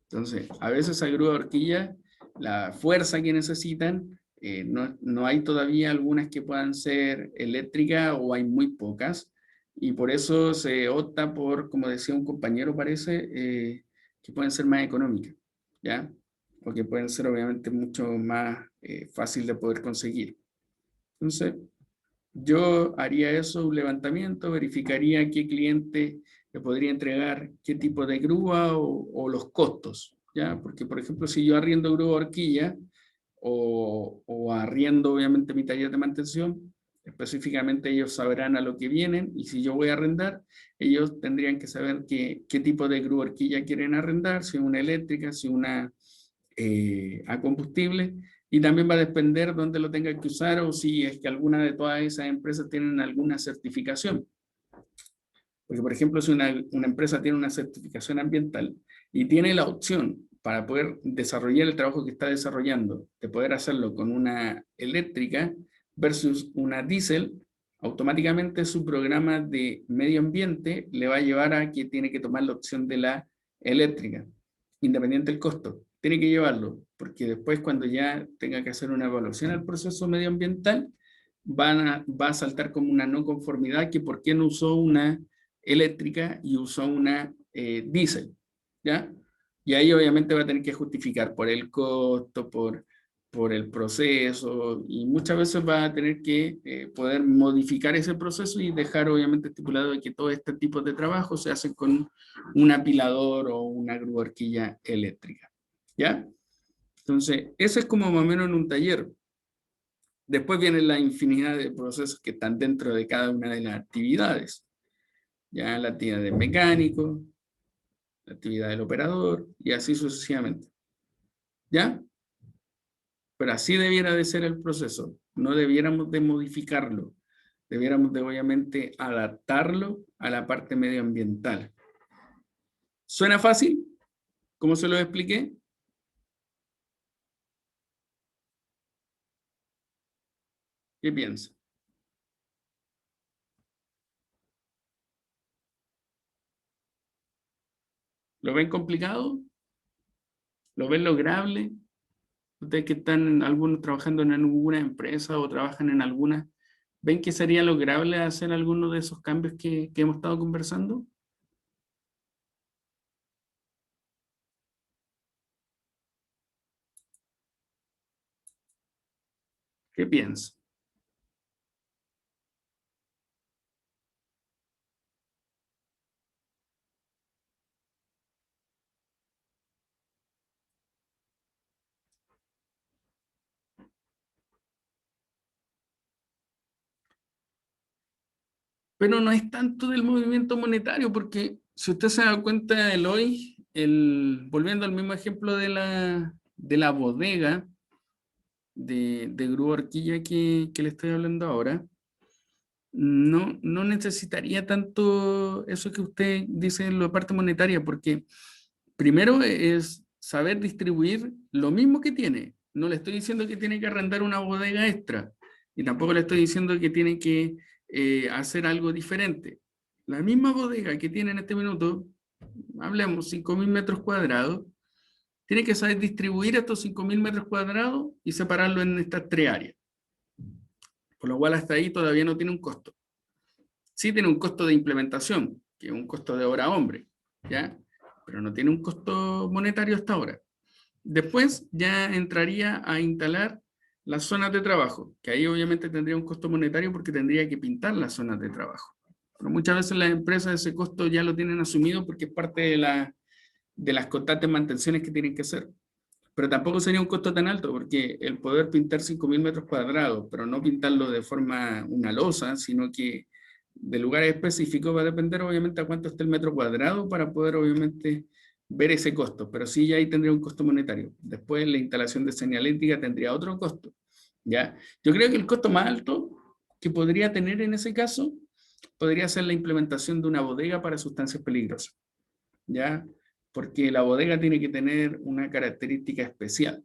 Entonces, a veces esa grúa horquilla, la fuerza que necesitan, no hay todavía algunas que puedan ser eléctricas o hay muy pocas. Y por eso se opta por, como decía un compañero, parece, que pueden ser más económicas, ¿ya? O que pueden ser obviamente mucho más fácil de poder conseguir. Entonces, yo haría eso, un levantamiento, verificaría qué cliente le podría entregar qué tipo de grúa o los costos, ¿ya? Porque, por ejemplo, si yo arriendo grúa horquilla o arriendo, obviamente, mi taller de mantención, específicamente ellos sabrán a lo que vienen, y si yo voy a arrendar, ellos tendrían que saber qué tipo de grúa horquilla quieren arrendar, si una eléctrica, si una a combustible, y también va a depender dónde lo tenga que usar o si es que alguna de todas esas empresas tienen alguna certificación. Porque, por ejemplo, si una empresa tiene una certificación ambiental y tiene la opción para poder desarrollar el trabajo que está desarrollando, de poder hacerlo con una eléctrica versus una diésel, automáticamente su programa de medio ambiente le va a llevar a que tiene que tomar la opción de la eléctrica, independiente del costo. Tiene que llevarlo, porque después cuando ya tenga que hacer una evaluación al proceso medioambiental, va a saltar como una no conformidad que por qué no usó una eléctrica y usó una diésel, ¿ya? Y ahí obviamente va a tener que justificar por el costo, por el proceso, y muchas veces va a tener que poder modificar ese proceso y dejar obviamente estipulado de que todo este tipo de trabajo se hace con un apilador o una grúa horquilla eléctrica, ¿ya? Entonces, eso es como más o menos en un taller. Después vienen la infinidad de procesos que están dentro de cada una de las actividades. Ya la actividad del mecánico, la actividad del operador, y así sucesivamente. ¿Ya? Pero así debiera de ser el proceso. No debiéramos de modificarlo. Debiéramos de, obviamente, adaptarlo a la parte medioambiental. ¿Suena fácil? ¿Cómo se lo expliqué? ¿Qué piensa? ¿Lo ven complicado? ¿Lo ven lograble? Ustedes que están algunos trabajando en alguna empresa o trabajan en alguna, ¿ven que sería lograble hacer alguno de esos cambios que hemos estado conversando? ¿Qué piensa? Pero no es tanto del movimiento monetario, porque si usted se da cuenta del hoy, volviendo al mismo ejemplo de la bodega de grúa horquilla que le estoy hablando ahora, no necesitaría tanto eso que usted dice en la parte monetaria, porque primero es saber distribuir lo mismo que tiene. No le estoy diciendo que tiene que arrendar una bodega extra, y tampoco le estoy diciendo que tiene que hacer algo diferente. La misma bodega que tiene en este minuto, hablemos 5.000 metros cuadrados, tiene que saber distribuir estos 5.000 metros cuadrados y separarlo en estas tres áreas. Por lo cual hasta ahí todavía no tiene un costo. Sí tiene un costo de implementación, que es un costo de hora hombre, ¿ya? Pero no tiene un costo monetario hasta ahora. Después ya entraría a instalar las zonas de trabajo, que ahí obviamente tendría un costo monetario porque tendría que pintar las zonas de trabajo. Pero muchas veces las empresas ese costo ya lo tienen asumido porque es parte de las constantes mantenciones que tienen que hacer. Pero tampoco sería un costo tan alto porque el poder pintar 5.000 metros cuadrados, pero no pintarlo de forma una losa, sino que de lugares específicos va a depender obviamente a cuánto esté el metro cuadrado para poder obviamente ver ese costo, pero sí ya ahí tendría un costo monetario. Después la instalación de señalética tendría otro costo, ¿ya? Yo creo que el costo más alto que podría tener en ese caso podría ser la implementación de una bodega para sustancias peligrosas, ¿ya? Porque la bodega tiene que tener una característica especial.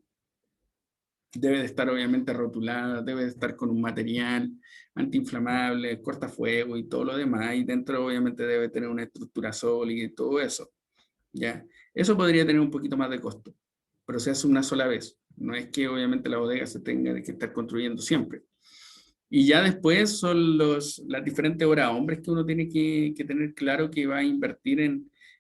Debe de estar obviamente rotulada, debe de estar con un material antiinflamable, cortafuego y todo lo demás, y dentro obviamente debe tener una estructura sólida y todo eso, ¿ya? Eso podría tener un poquito más de costo, pero se hace una sola vez. No es que obviamente la bodega se tenga que estar construyendo siempre. Y ya después son las diferentes horas hombres que uno tiene que tener claro que va a invertir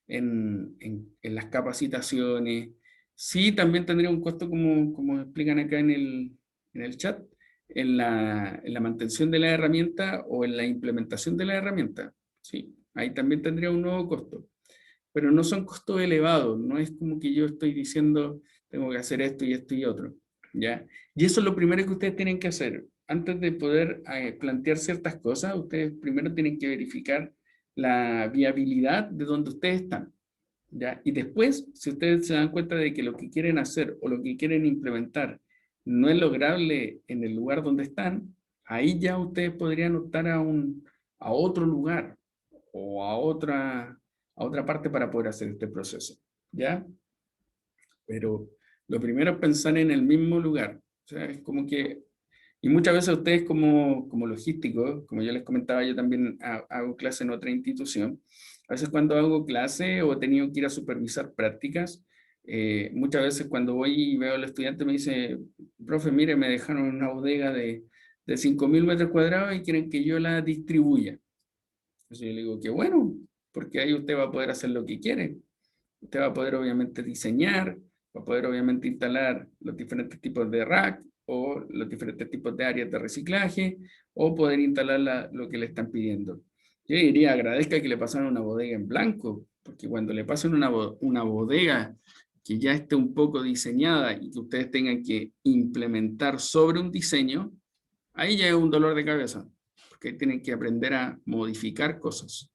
en las capacitaciones. Sí, también tendría un costo, como explican acá en el chat, en la mantención de la herramienta o en la implementación de la herramienta. Sí, ahí también tendría un nuevo costo. Pero no son costos elevados, no es como que yo estoy diciendo tengo que hacer esto y otro, ¿ya? Y eso es lo primero que ustedes tienen que hacer. Antes de poder plantear ciertas cosas, ustedes primero tienen que verificar la viabilidad de donde ustedes están, ¿ya? Y después, si ustedes se dan cuenta de que lo que quieren hacer o lo que quieren implementar no es lograble en el lugar donde están, ahí ya ustedes podrían optar a otro lugar o a otra parte para poder hacer este proceso, ¿ya? Pero lo primero es pensar en el mismo lugar. O sea, es como que, y muchas veces ustedes como logísticos, como yo les comentaba, yo también hago clase en otra institución. A veces cuando hago clase o he tenido que ir a supervisar prácticas, muchas veces cuando voy y veo al estudiante me dice, profe, mire, me dejaron una bodega de 5.000 metros cuadrados y quieren que yo la distribuya. Entonces yo le digo que bueno, porque ahí usted va a poder hacer lo que quiere. Usted va a poder obviamente diseñar, va a poder obviamente instalar los diferentes tipos de rack o los diferentes tipos de áreas de reciclaje o poder instalar lo que le están pidiendo. Yo diría, agradezca que le pasaron una bodega en blanco, porque cuando le pasen una bodega que ya esté un poco diseñada y que ustedes tengan que implementar sobre un diseño, ahí ya es un dolor de cabeza, porque tienen que aprender a modificar cosas.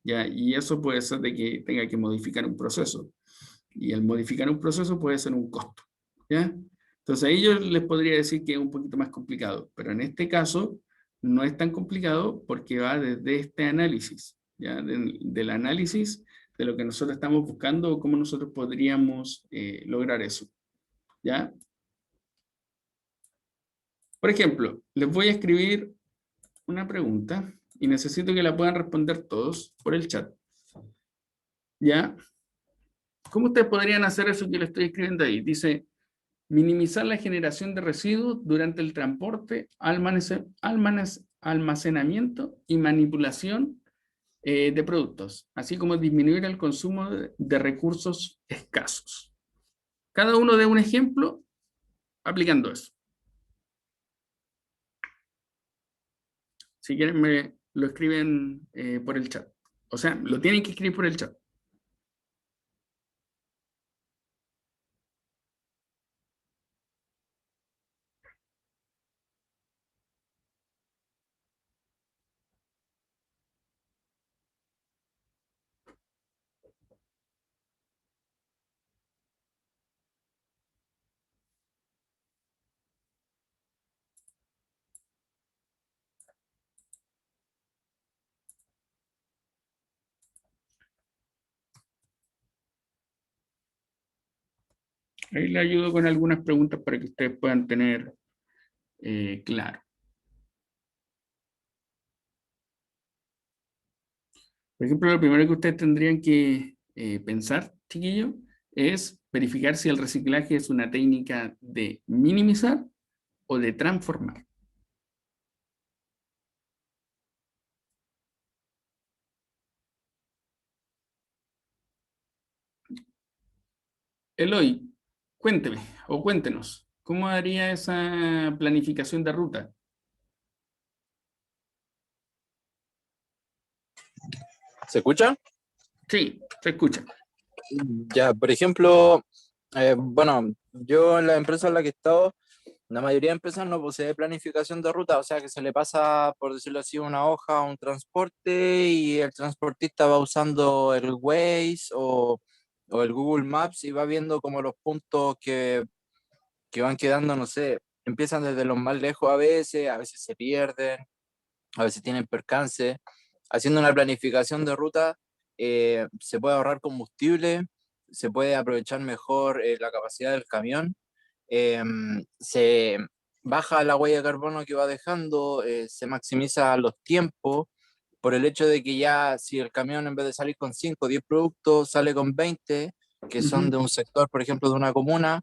¿Ya? Y eso puede ser de que tenga que modificar un proceso. Y el modificar un proceso puede ser un costo. ¿Ya? Entonces ahí yo les podría decir que es un poquito más complicado, pero en este caso no es tan complicado porque va desde este análisis, ¿ya? Del análisis de lo que nosotros estamos buscando o cómo nosotros podríamos lograr eso. ¿Ya? Por ejemplo, les voy a escribir una pregunta y necesito que la puedan responder todos por el chat. ¿Ya? ¿Cómo ustedes podrían hacer eso que le estoy escribiendo ahí? Dice, minimizar la generación de residuos durante el transporte, almacenamiento y manipulación de productos, así como disminuir el consumo de recursos escasos. Cada uno de un ejemplo aplicando eso. Si quieren me lo escriben por el chat. O sea, lo tienen que escribir por el chat. Ahí le ayudo con algunas preguntas para que ustedes puedan tener claro. Por ejemplo, lo primero que ustedes tendrían que pensar, chiquillos, es verificar si el reciclaje es una técnica de minimizar o de transformar. Eloy, cuénteme o cuéntenos, ¿cómo haría esa planificación de ruta? ¿Se escucha? Sí, se escucha. Ya, por ejemplo, bueno, yo en la empresa en la que he estado, la mayoría de empresas no posee planificación de ruta, o sea que se le pasa, por decirlo así, una hoja a un transporte y el transportista va usando el Waze o el Google Maps y va viendo como los puntos que van quedando, no sé, empiezan desde los más lejos a veces se pierden, a veces tienen percance. Haciendo una planificación de ruta, se puede ahorrar combustible, se puede aprovechar mejor la capacidad del camión se baja la huella de carbono que va dejando, se maximiza los tiempos, por el hecho de que ya si el camión en vez de salir con 5 o 10 productos, sale con 20, que son de un sector, por ejemplo, de una comuna,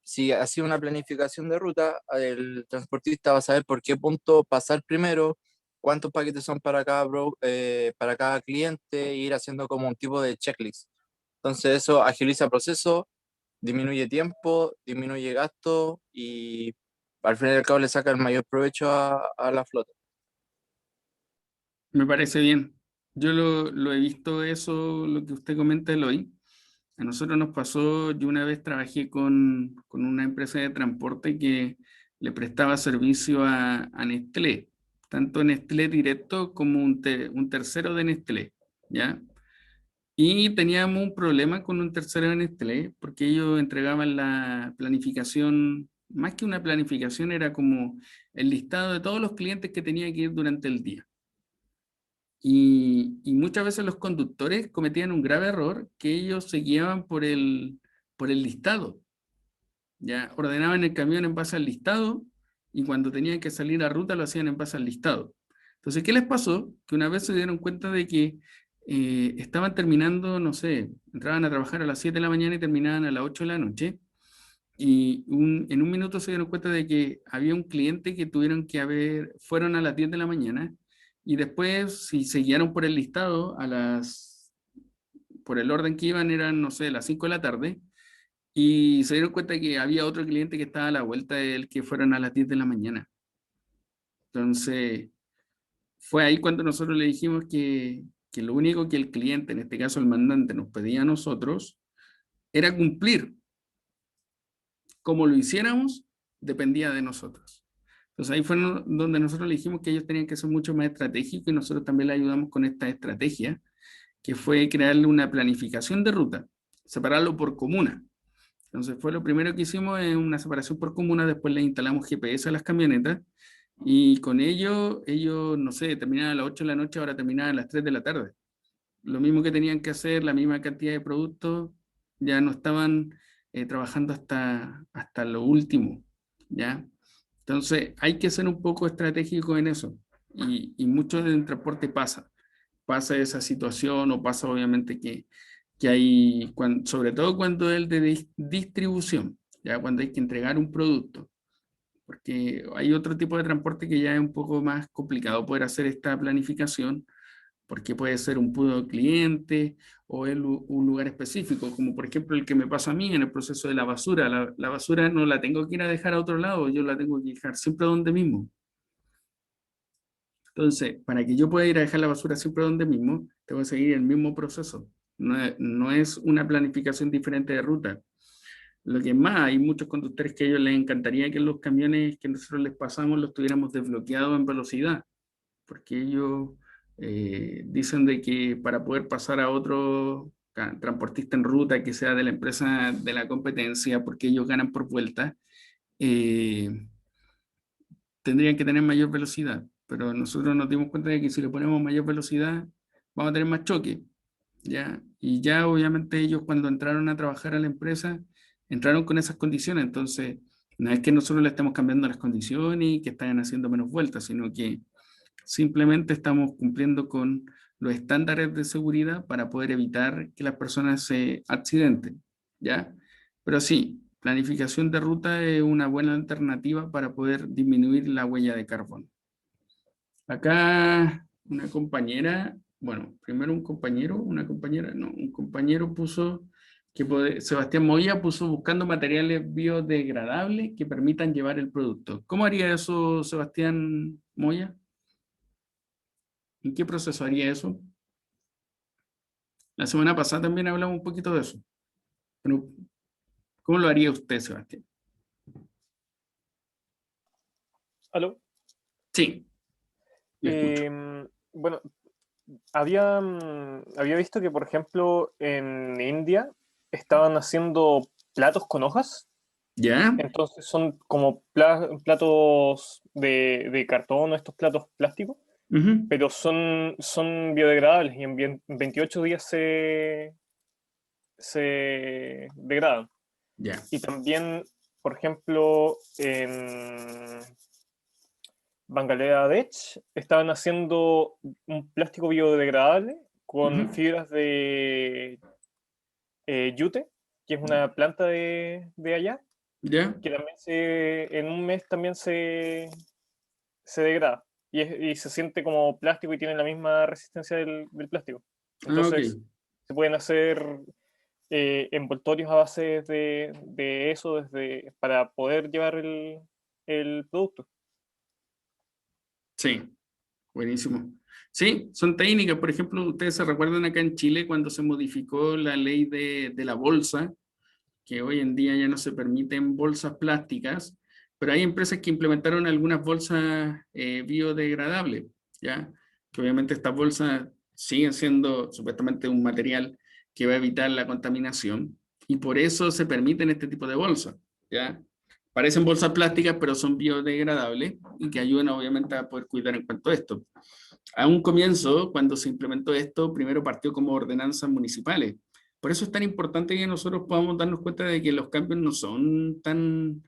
si ha sido una planificación de ruta, el transportista va a saber por qué punto pasar primero, cuántos paquetes son para cada cliente, e ir haciendo como un tipo de checklist. Entonces eso agiliza el proceso, disminuye tiempo, disminuye gasto y al fin y al cabo le saca el mayor provecho a la flota. Me parece bien. Yo lo he visto eso, lo que usted comenta, Eloy. A nosotros nos pasó, yo una vez trabajé con una empresa de transporte que le prestaba servicio a Nestlé, tanto Nestlé directo como un tercero de Nestlé, ¿ya? Y teníamos un problema con un tercero de Nestlé porque ellos entregaban la planificación, más que una planificación, era como el listado de todos los clientes que tenía que ir durante el día. Y muchas veces los conductores cometían un grave error, que ellos se guiaban por el listado. Ya ordenaban el camión en base al listado y cuando tenían que salir a ruta lo hacían en base al listado. Entonces, ¿qué les pasó? Que una vez se dieron cuenta de que estaban terminando, no sé, entraban a trabajar a las 7 de la mañana y terminaban a las 8 de la noche. Y en un minuto se dieron cuenta de que había un cliente que fueron a las 10 de la mañana y después, si se guiaron por el listado, por el orden que iban, eran, no sé, las 5 de la tarde, y se dieron cuenta que había otro cliente que estaba a la vuelta del que fueron a las 10 de la mañana. Entonces, fue ahí cuando nosotros le dijimos que lo único que el cliente, en este caso el mandante, nos pedía a nosotros, era cumplir. Como lo hiciéramos, dependía de nosotros. Entonces ahí fue donde nosotros le dijimos que ellos tenían que ser mucho más estratégicos y nosotros también le ayudamos con esta estrategia, que fue crearle una planificación de ruta, separarlo por comuna. Entonces fue lo primero que hicimos, en una separación por comuna, después le instalamos GPS a las camionetas y con ellos, no sé, terminaban a las 8 de la noche, ahora terminaban a las 3 de la tarde. Lo mismo que tenían que hacer, la misma cantidad de productos, ya no estaban trabajando hasta lo último, ¿ya? Entonces hay que ser un poco estratégico en eso y mucho en el transporte pasa esa situación o pasa obviamente que hay, sobre todo cuando es el de distribución, ya cuando hay que entregar un producto, porque hay otro tipo de transporte que ya es un poco más complicado poder hacer esta planificación, porque puede ser un puro cliente o un lugar específico, como por ejemplo el que me pasa a mí en el proceso de la basura. La basura no la tengo que ir a dejar a otro lado, yo la tengo que dejar siempre donde mismo. Entonces, para que yo pueda ir a dejar la basura siempre donde mismo, tengo que seguir el mismo proceso. No es una planificación diferente de ruta. Lo que más, hay muchos conductores que a ellos les encantaría que los camiones que nosotros les pasamos los tuviéramos desbloqueados en velocidad, porque ellos dicen de que para poder pasar a otro transportista en ruta que sea de la empresa de la competencia, porque ellos ganan por vuelta, eh, tendrían que tener mayor velocidad, pero nosotros nos dimos cuenta de que si le ponemos mayor velocidad, vamos a tener más choque, ¿ya? Y ya obviamente ellos cuando entraron a trabajar a la empresa, entraron con esas condiciones, entonces no es que nosotros le estemos cambiando las condiciones y que estén haciendo menos vueltas, sino que simplemente estamos cumpliendo con los estándares de seguridad para poder evitar que las personas se accidenten, ¿ya? Pero sí, planificación de ruta es una buena alternativa para poder disminuir la huella de carbono. Acá una compañera, bueno, primero un compañero, una compañera, no, un compañero puso Sebastián Moya puso buscando materiales biodegradables que permitan llevar el producto. ¿Cómo haría eso Sebastián Moya? ¿En qué proceso haría eso? La semana pasada también hablamos un poquito de eso. Pero, ¿cómo lo haría usted, Sebastián? ¿Aló? Sí, le escucho. Bueno, había visto que, por ejemplo, en India estaban haciendo platos con hojas. ¿Ya? Entonces son como platos de cartón o estos platos plásticos, Ujú. pero son biodegradables y en 28 días se degradan. Ya. Y también por ejemplo, en Bangladesh estaban haciendo un plástico biodegradable con fibras de yute, que es una planta de allá, ¿Ya? que también en un mes también se degrada y se siente como plástico y tiene la misma resistencia del plástico. Ah, ok. Entonces, se pueden hacer envoltorios a base de eso para poder llevar el producto. Sí, buenísimo. Sí, son técnicas. Por ejemplo, ustedes se recuerdan acá en Chile cuando se modificó la ley de la bolsa, que hoy en día ya no se permiten bolsas plásticas, pero hay empresas que implementaron algunas bolsas biodegradables, ¿ya? Que obviamente estas bolsas siguen siendo supuestamente un material que va a evitar la contaminación y por eso se permiten este tipo de bolsas, ¿ya? Parecen bolsas plásticas, pero son biodegradables y que ayudan obviamente a poder cuidar en cuanto a esto. A un comienzo, cuando se implementó esto, primero partió como ordenanzas municipales. Por eso es tan importante que nosotros podamos darnos cuenta de que los cambios no son tan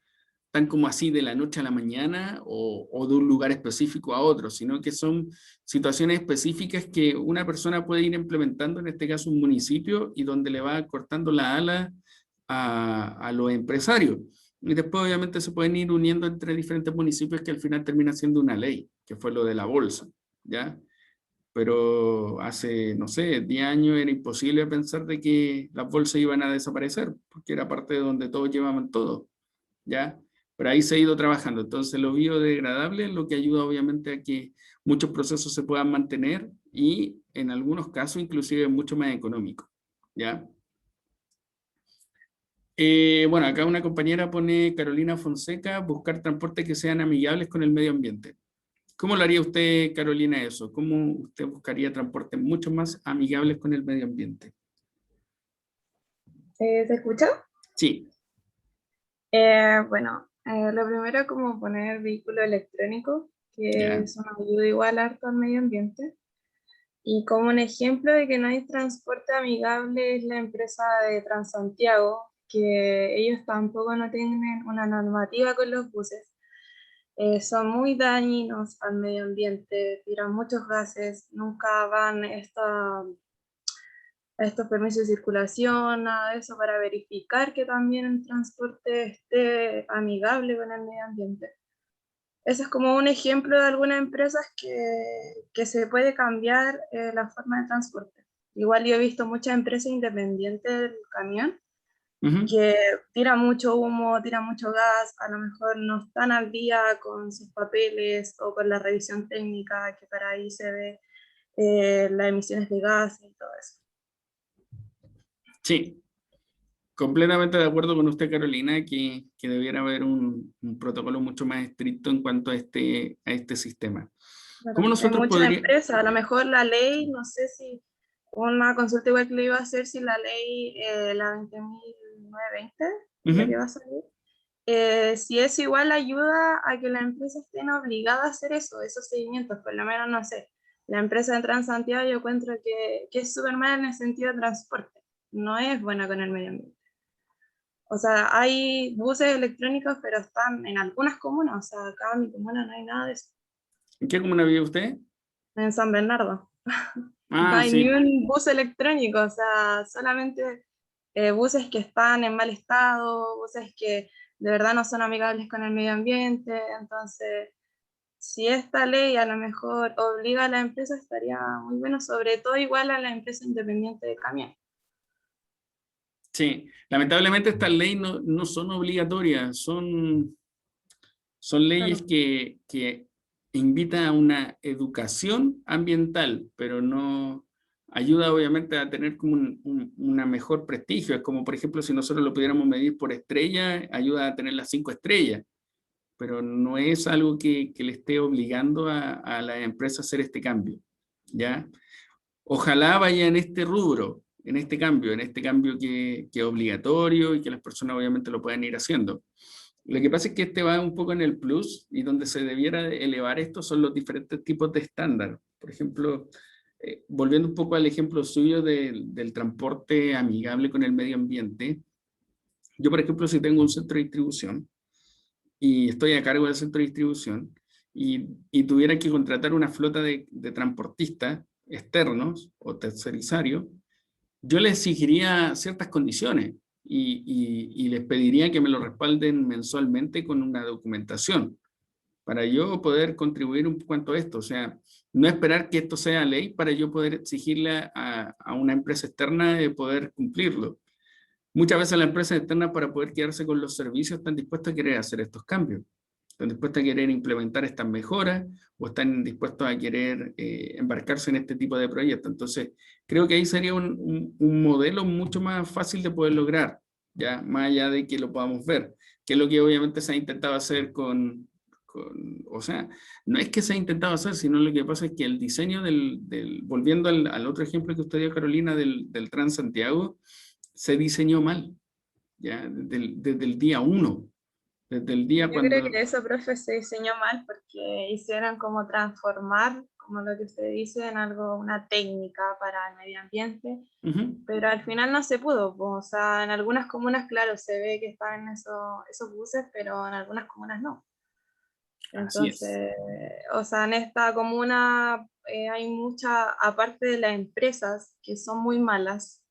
como así de la noche a la mañana o de un lugar específico a otro, sino que son situaciones específicas que una persona puede ir implementando, en este caso un municipio, y donde le va cortando la ala a los empresarios. Y después obviamente se pueden ir uniendo entre diferentes municipios que al final termina siendo una ley, que fue lo de la bolsa, ¿ya? Pero hace, no sé, 10 años era imposible pensar de que las bolsas iban a desaparecer, porque era parte de donde todos llevaban todo, ¿ya? Pero ahí se ha ido trabajando. Entonces, lo biodegradable es lo que ayuda obviamente a que muchos procesos se puedan mantener y en algunos casos inclusive es mucho más económico, ¿ya? Bueno, acá una compañera pone, Carolina Fonseca, buscar transportes que sean amigables con el medio ambiente. ¿Cómo lo haría usted, Carolina, eso? ¿Cómo usted buscaría transportes mucho más amigables con el medio ambiente? ¿Se escucha? Sí, Bueno, lo primero es como poner vehículo electrónico, que ya, eso nos ayuda igual harto al medio ambiente. Y como un ejemplo de que no hay transporte amigable es la empresa de Transantiago, que ellos tampoco no tienen una normativa con los buses. Son muy dañinos al medio ambiente, tiran muchos gases, nunca van estos permisos de circulación, nada de eso, para verificar que también el transporte esté amigable con el medio ambiente. Ese es como un ejemplo de algunas empresas que se puede cambiar la forma de transporte. Igual yo he visto muchas empresas independientes del camión ujú, que tiran mucho humo, tiran mucho gas, a lo mejor no están al día con sus papeles o con la revisión técnica, que para ahí se ve las emisiones de gas y todo eso. sí. Completamente de acuerdo con usted, Carolina, que debiera haber un protocolo mucho más estricto en cuanto a este sistema. ¿Cómo Claro. En nosotros muchas podríamos... empresas, a lo mejor la ley, no sé si una consulta igual que le iba a hacer, si la ley, la 20.920, la que va a salir, si es igual ayuda a que las empresas estén obligadas a hacer eso, esos seguimientos, por lo menos, no sé, la empresa de Transantiago yo encuentro que es súper mala en el sentido de transporte, no es buena con el medio ambiente. O sea, hay buses electrónicos, pero están en algunas comunas, o sea, acá en mi comuna no hay nada de eso, ¿En qué comuna vive usted? en San Bernardo. No Ah, hay ni sí. un bus electrónico, o sea, solamente buses que están en mal estado, buses que de verdad no son amigables con el medio ambiente. Entonces, si esta ley a lo mejor obliga a la empresa, estaría muy bueno, sobre todo igual a la empresa independiente de camión. Sí, lamentablemente estas leyes no son obligatorias, son leyes Claro. que invitan a una educación ambiental, pero no ayuda obviamente a tener como una mejor prestigio. Es como, por ejemplo, si nosotros lo pudiéramos medir por estrella, ayuda a tener las 5 estrellas, pero no es algo que le esté obligando a la empresa a hacer este cambio, ¿ya? Ojalá vaya en este rubro, en este cambio que es obligatorio y que las personas obviamente lo puedan ir haciendo. Lo que pasa es que este va un poco en el plus y donde se debiera elevar esto son los diferentes tipos de estándar. Por ejemplo, volviendo un poco al ejemplo suyo del transporte amigable con el medio ambiente, Yo, por ejemplo, si tengo un centro de distribución y estoy a cargo del centro de distribución y tuviera que contratar una flota de transportistas externos o tercerizarios, yo les exigiría ciertas condiciones y les pediría que me lo respalden mensualmente con una documentación para yo poder contribuir un cuanto a esto. O sea, no esperar que esto sea ley para yo poder exigirle a una empresa externa de poder cumplirlo. Muchas veces las empresas externas, para poder quedarse con los servicios, están dispuestas a querer hacer estos cambios, están dispuestas a querer implementar estas mejoras o están dispuestos a querer embarcarse en este tipo de proyectos. Entonces, creo que ahí sería un modelo mucho más fácil de poder lograr, ya más allá de que lo podamos ver, que es lo que obviamente se ha intentado hacer o sea, no es que se ha intentado hacer, sino lo que pasa es que el diseño volviendo al otro ejemplo que usted dio, Carolina, del Transantiago, se diseñó mal, ya, desde el día 1, desde el día Yo cuando... creo que eso, profe, se diseñó mal porque hicieron como transformar, como lo que usted dice, en algo, una técnica para el medio ambiente, pero al final no se pudo. O sea, en algunas comunas, claro, se ve que están esos buses, pero en algunas comunas no. Así es. Entonces, o sea, en esta comuna hay mucha, aparte de las empresas que son muy malas,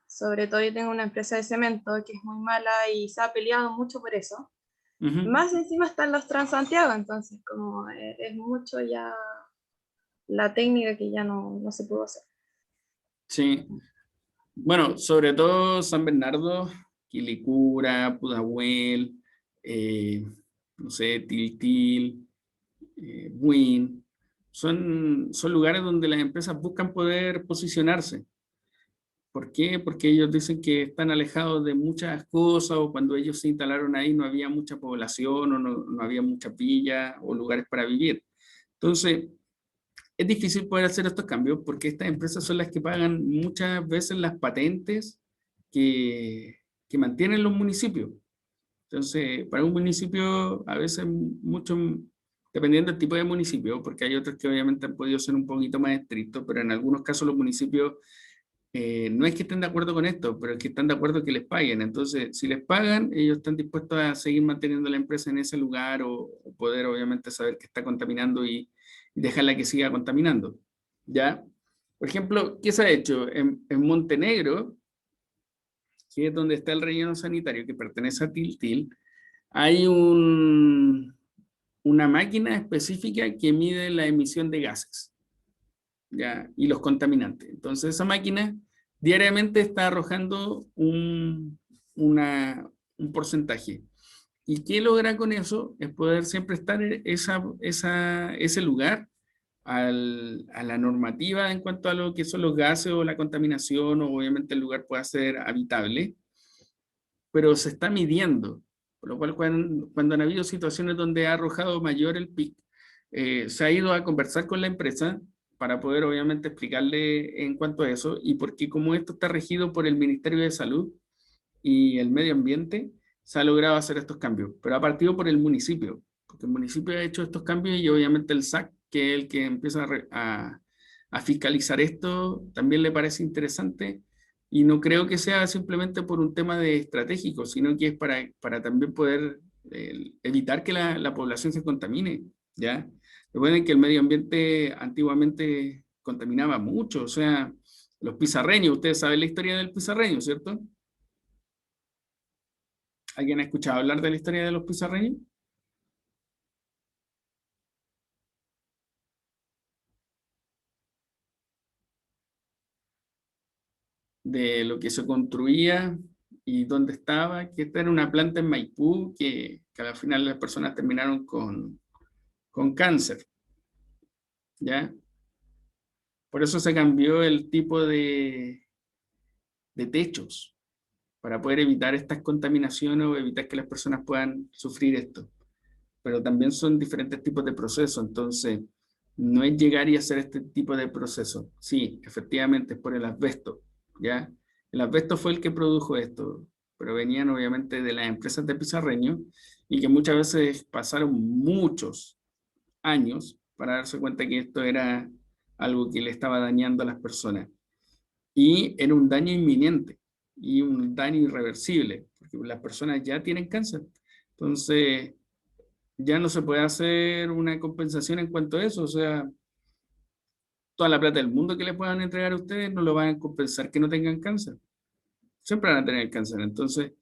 sobre todo yo tengo una empresa de cemento que es muy mala y se ha peleado mucho por eso. Más encima están los Transantiago, entonces como es mucho ya la técnica que ya no se pudo hacer. Sí. Bueno, sobre todo San Bernardo, Quilicura, Pudahuel, no sé, Tiltil, Buin, son lugares donde las empresas buscan poder posicionarse. ¿Por qué? Porque ellos dicen que están alejados de muchas cosas, o cuando ellos se instalaron ahí no había mucha población, o no había muchas villas o lugares para vivir. Entonces, es difícil poder hacer estos cambios porque estas empresas son las que pagan muchas veces las patentes que mantienen los municipios. Entonces, para un municipio, a veces mucho, dependiendo del tipo de municipio, porque hay otros que obviamente han podido ser un poquito más estrictos, pero en algunos casos los municipios no es que estén de acuerdo con esto, pero es que están de acuerdo que les paguen. Entonces, si les pagan, ellos están dispuestos a seguir manteniendo la empresa en ese lugar o poder obviamente saber que está contaminando y dejarla que siga contaminando. ¿Ya? Por ejemplo, ¿qué se ha hecho? En Montenegro, que es donde está el relleno sanitario que pertenece a Tiltil, hay una máquina específica que mide la emisión de gases, ¿ya? Y los contaminantes. Entonces esa máquina diariamente está arrojando un porcentaje. ¿Y qué logra con eso? Es poder siempre estar en ese lugar a la normativa en cuanto a lo que son los gases o la contaminación, o obviamente el lugar pueda ser habitable, pero se está midiendo, por lo cual cuando han habido situaciones donde ha arrojado mayor el PIC, se ha ido a conversar con la empresa para poder obviamente explicarle en cuanto a eso, y porque como esto está regido por el Ministerio de Salud y el Medio Ambiente, se ha logrado hacer estos cambios, pero ha partido por el municipio, porque el municipio ha hecho estos cambios y obviamente el SAC, que es el que empieza a fiscalizar esto, también le parece interesante, y no creo que sea simplemente por un tema de estratégico, sino que es para también poder evitar que la población se contamine, ¿ya? Recuerden que el medio ambiente antiguamente contaminaba mucho, o sea, los pizarreños, ustedes saben la historia del pizarreño, ¿cierto? ¿Alguien ha escuchado hablar de la historia de los pizarreños? De lo que se construía y dónde estaba, que esta era una planta en Maipú que al final las personas terminaron con cáncer, ¿ya? Por eso se cambió el tipo de techos, para poder evitar estas contaminaciones o evitar que las personas puedan sufrir esto. Pero también son diferentes tipos de procesos, entonces no es llegar y hacer este tipo de proceso. Sí, efectivamente es por el asbesto, ¿ya? El asbesto fue el que produjo esto, pero venían obviamente de las empresas de pizarreño y que muchas veces pasaron muchos años para darse cuenta que esto era algo que le estaba dañando a las personas. Y era un daño inminente y un daño irreversible, porque las personas ya tienen cáncer. Entonces, ya no se puede hacer una compensación en cuanto a eso, o sea, toda la plata del mundo que le puedan entregar a ustedes no lo van a compensar que no tengan cáncer. Siempre van a tener cáncer. Entonces,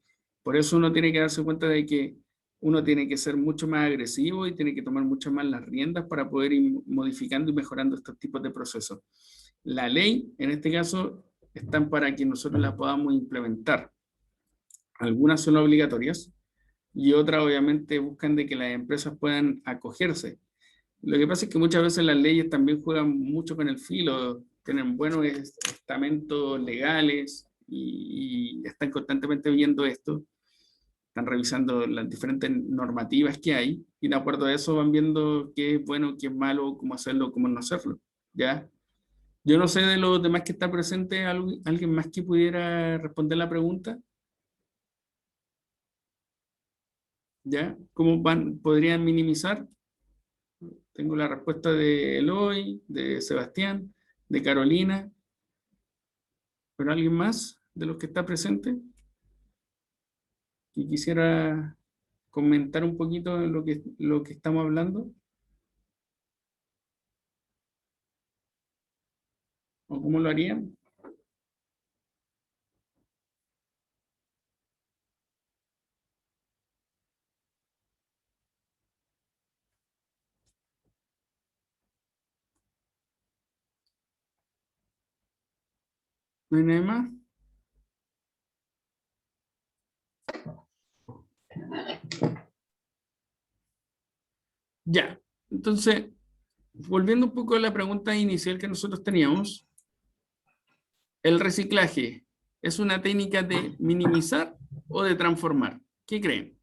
por eso uno tiene que darse cuenta de que uno tiene que ser mucho más agresivo y tiene que tomar mucho más las riendas para poder ir modificando y mejorando estos tipos de procesos. La ley, en este caso, están para que nosotros la podamos implementar. Algunas son obligatorias y otras obviamente buscan de que las empresas puedan acogerse. Lo que pasa es que muchas veces las leyes también juegan mucho con el filo, tienen buenos estamentos legales y están constantemente viendo esto, están revisando las diferentes normativas que hay y de acuerdo a eso van viendo qué es bueno, qué es malo, cómo hacerlo, cómo no hacerlo, ¿ya? Yo no sé de los demás que está presente, ¿alguien más que pudiera responder la pregunta? ¿Ya? ¿Cómo podrían minimizar? Tengo la respuesta de Eloy, de Sebastián, de Carolina. ¿Pero alguien más de los que está presente que quisiera comentar un poquito de lo que estamos hablando? ¿O cómo lo harían? ¿No hay nadie más? Ya. Entonces, volviendo un poco a la pregunta inicial que nosotros teníamos, ¿el reciclaje es una técnica de minimizar o de transformar? ¿Qué creen?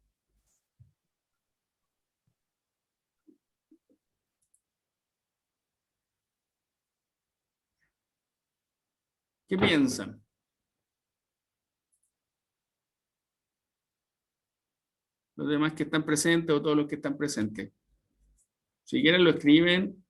¿Qué piensan? Los demás que están presentes o todos los que están presentes. Si quieren lo escriben.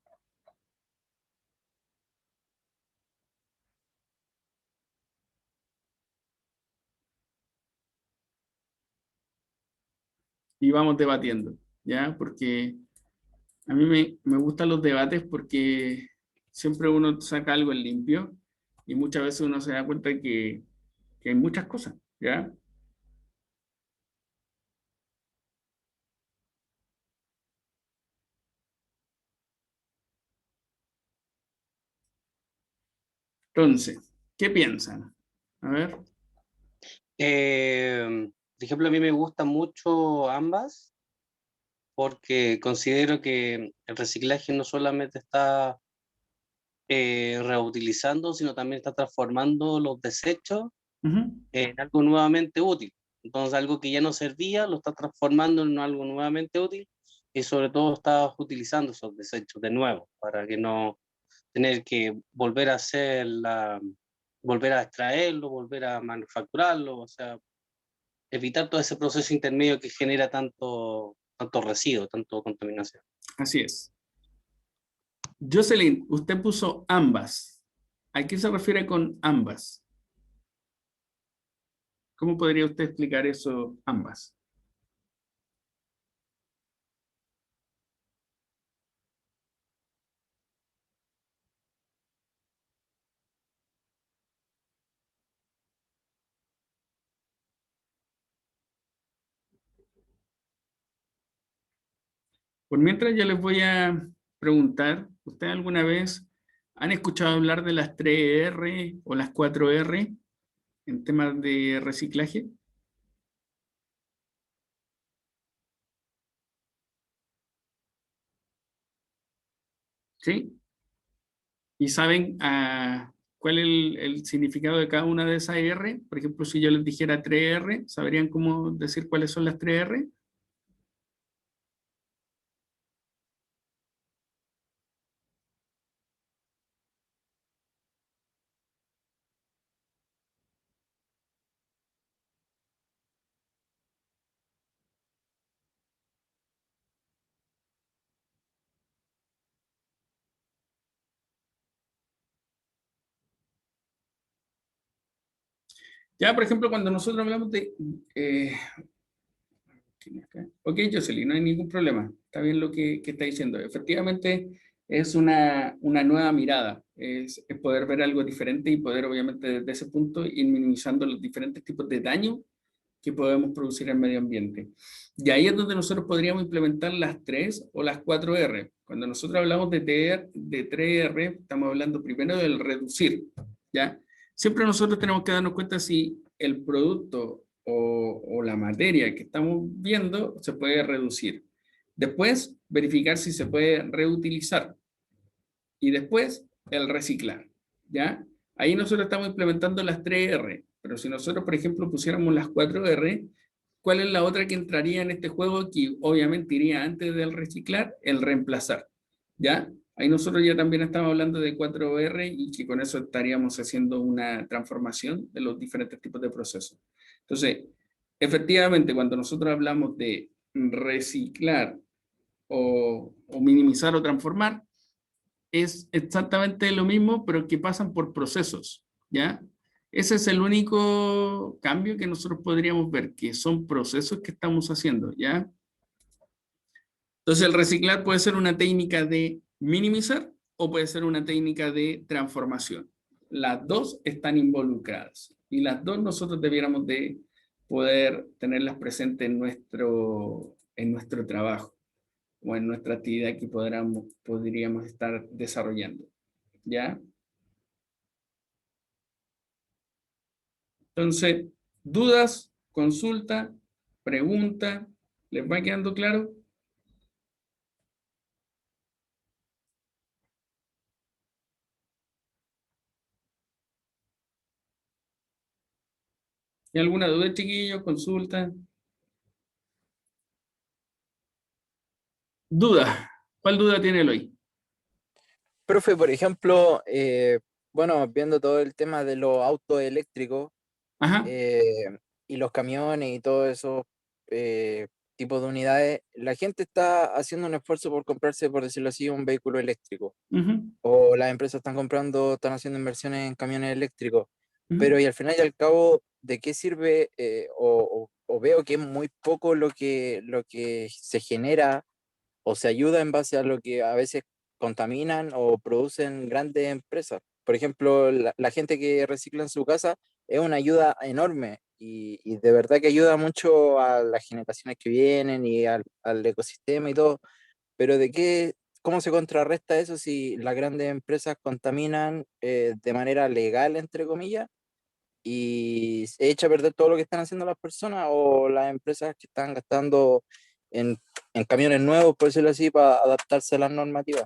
Y vamos debatiendo, ¿ya? Porque a mí me gustan los debates porque siempre uno saca algo en limpio y muchas veces uno se da cuenta que hay muchas cosas, ¿ya? Entonces, ¿qué piensan? A ver, Por ejemplo, a mí me gustan mucho ambas porque considero que el reciclaje no solamente está reutilizando, sino también está transformando los desechos ujú, en algo nuevamente útil. Entonces, algo que ya no servía, lo está transformando en algo nuevamente útil y sobre todo está utilizando esos desechos de nuevo para que no tener que volver a volver a extraerlo, volver a manufacturarlo, o sea, evitar todo ese proceso intermedio que genera tanto residuo, tanto contaminación. así es. Jocelyn, usted puso ambas. ¿A qué se refiere con ambas? ¿Cómo podría usted explicar eso, ambas? Por mientras yo les voy a preguntar, ¿ustedes alguna vez han escuchado hablar de las 3R o las 4R en temas de reciclaje? ¿Sí? ¿Y saben cuál es el significado de cada una de esas R? Por ejemplo, si yo les dijera 3R, ¿sabrían cómo decir cuáles son las 3R? Ya, por ejemplo, cuando nosotros hablamos de... ok, Jocelyn, no hay ningún problema. Está bien lo que está diciendo. Efectivamente, es una nueva mirada. Es poder ver algo diferente y poder, obviamente, desde ese punto ir minimizando los diferentes tipos de daño que podemos producir en el medio ambiente. Y ahí es donde nosotros podríamos implementar las 3 o las 4R. Cuando nosotros hablamos de 3R, estamos hablando primero del reducir, ¿ya? Siempre nosotros tenemos que darnos cuenta si el producto o la materia que estamos viendo se puede reducir. Después, verificar si se puede reutilizar. Y después, el reciclar, ¿ya? Ahí nosotros estamos implementando las 3R. Pero si nosotros, por ejemplo, pusiéramos las 4R, ¿cuál es la otra que entraría en este juego que obviamente iría antes del reciclar? El reemplazar, ¿ya? Ahí nosotros ya también estamos hablando de 4R y que con eso estaríamos haciendo una transformación de los diferentes tipos de procesos. Entonces, efectivamente, cuando nosotros hablamos de reciclar o minimizar o transformar, es exactamente lo mismo, pero que pasan por procesos, ¿ya? Ese es el único cambio que nosotros podríamos ver, que son procesos que estamos haciendo, ¿ya? Entonces el reciclar puede ser una técnica de minimizar o puede ser una técnica de transformación. Las dos están involucradas y las dos nosotros debiéramos de poder tenerlas presentes en nuestro trabajo o en nuestra actividad que podríamos estar desarrollando, ¿ya? Entonces, dudas, consulta, pregunta, ¿les va quedando claro? ¿Hay alguna duda, chiquillos? Consulta. Duda. ¿Cuál duda tiene el hoy? Profe, por ejemplo, bueno, viendo todo el tema de los autos eléctricos Ajá. Y los camiones y todos esos tipos de unidades, la gente está haciendo un esfuerzo por comprarse, por decirlo así, un vehículo eléctrico. Uh-huh. O las empresas están haciendo inversiones en camiones eléctricos. Uh-huh. Pero y al final y al cabo, ¿de qué sirve? O veo que es muy poco lo que se genera o se ayuda en base a lo que a veces contaminan o producen grandes empresas. Por ejemplo, la gente que recicla en su casa es una ayuda enorme y de verdad que ayuda mucho a las generaciones que vienen y al ecosistema y todo. Pero ¿cómo se contrarresta eso si las grandes empresas contaminan de manera legal, entre comillas, y se echa a perder todo lo que están haciendo las personas o las empresas que están gastando en, en camiones nuevos, por decirlo así, para adaptarse a las normativas?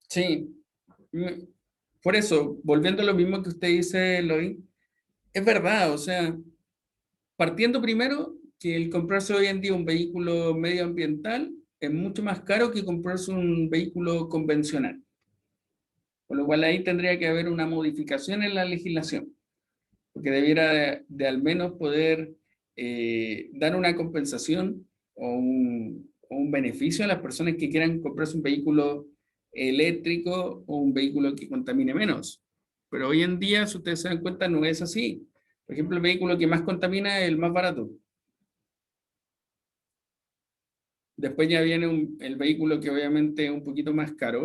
Sí. Por eso, volviendo a lo mismo que usted dice, Eloy, es verdad, o sea, partiendo primero que el comprarse hoy en día un vehículo medioambiental es mucho más caro que comprarse un vehículo convencional. Con lo cual ahí tendría que haber una modificación en la legislación, porque debiera de al menos poder dar una compensación o un beneficio a las personas que quieran comprarse un vehículo eléctrico o un vehículo que contamine menos. Pero hoy en día, si ustedes se dan cuenta, no es así. Por ejemplo, el vehículo que más contamina es el más barato. Después ya viene el vehículo que obviamente es un poquito más caro,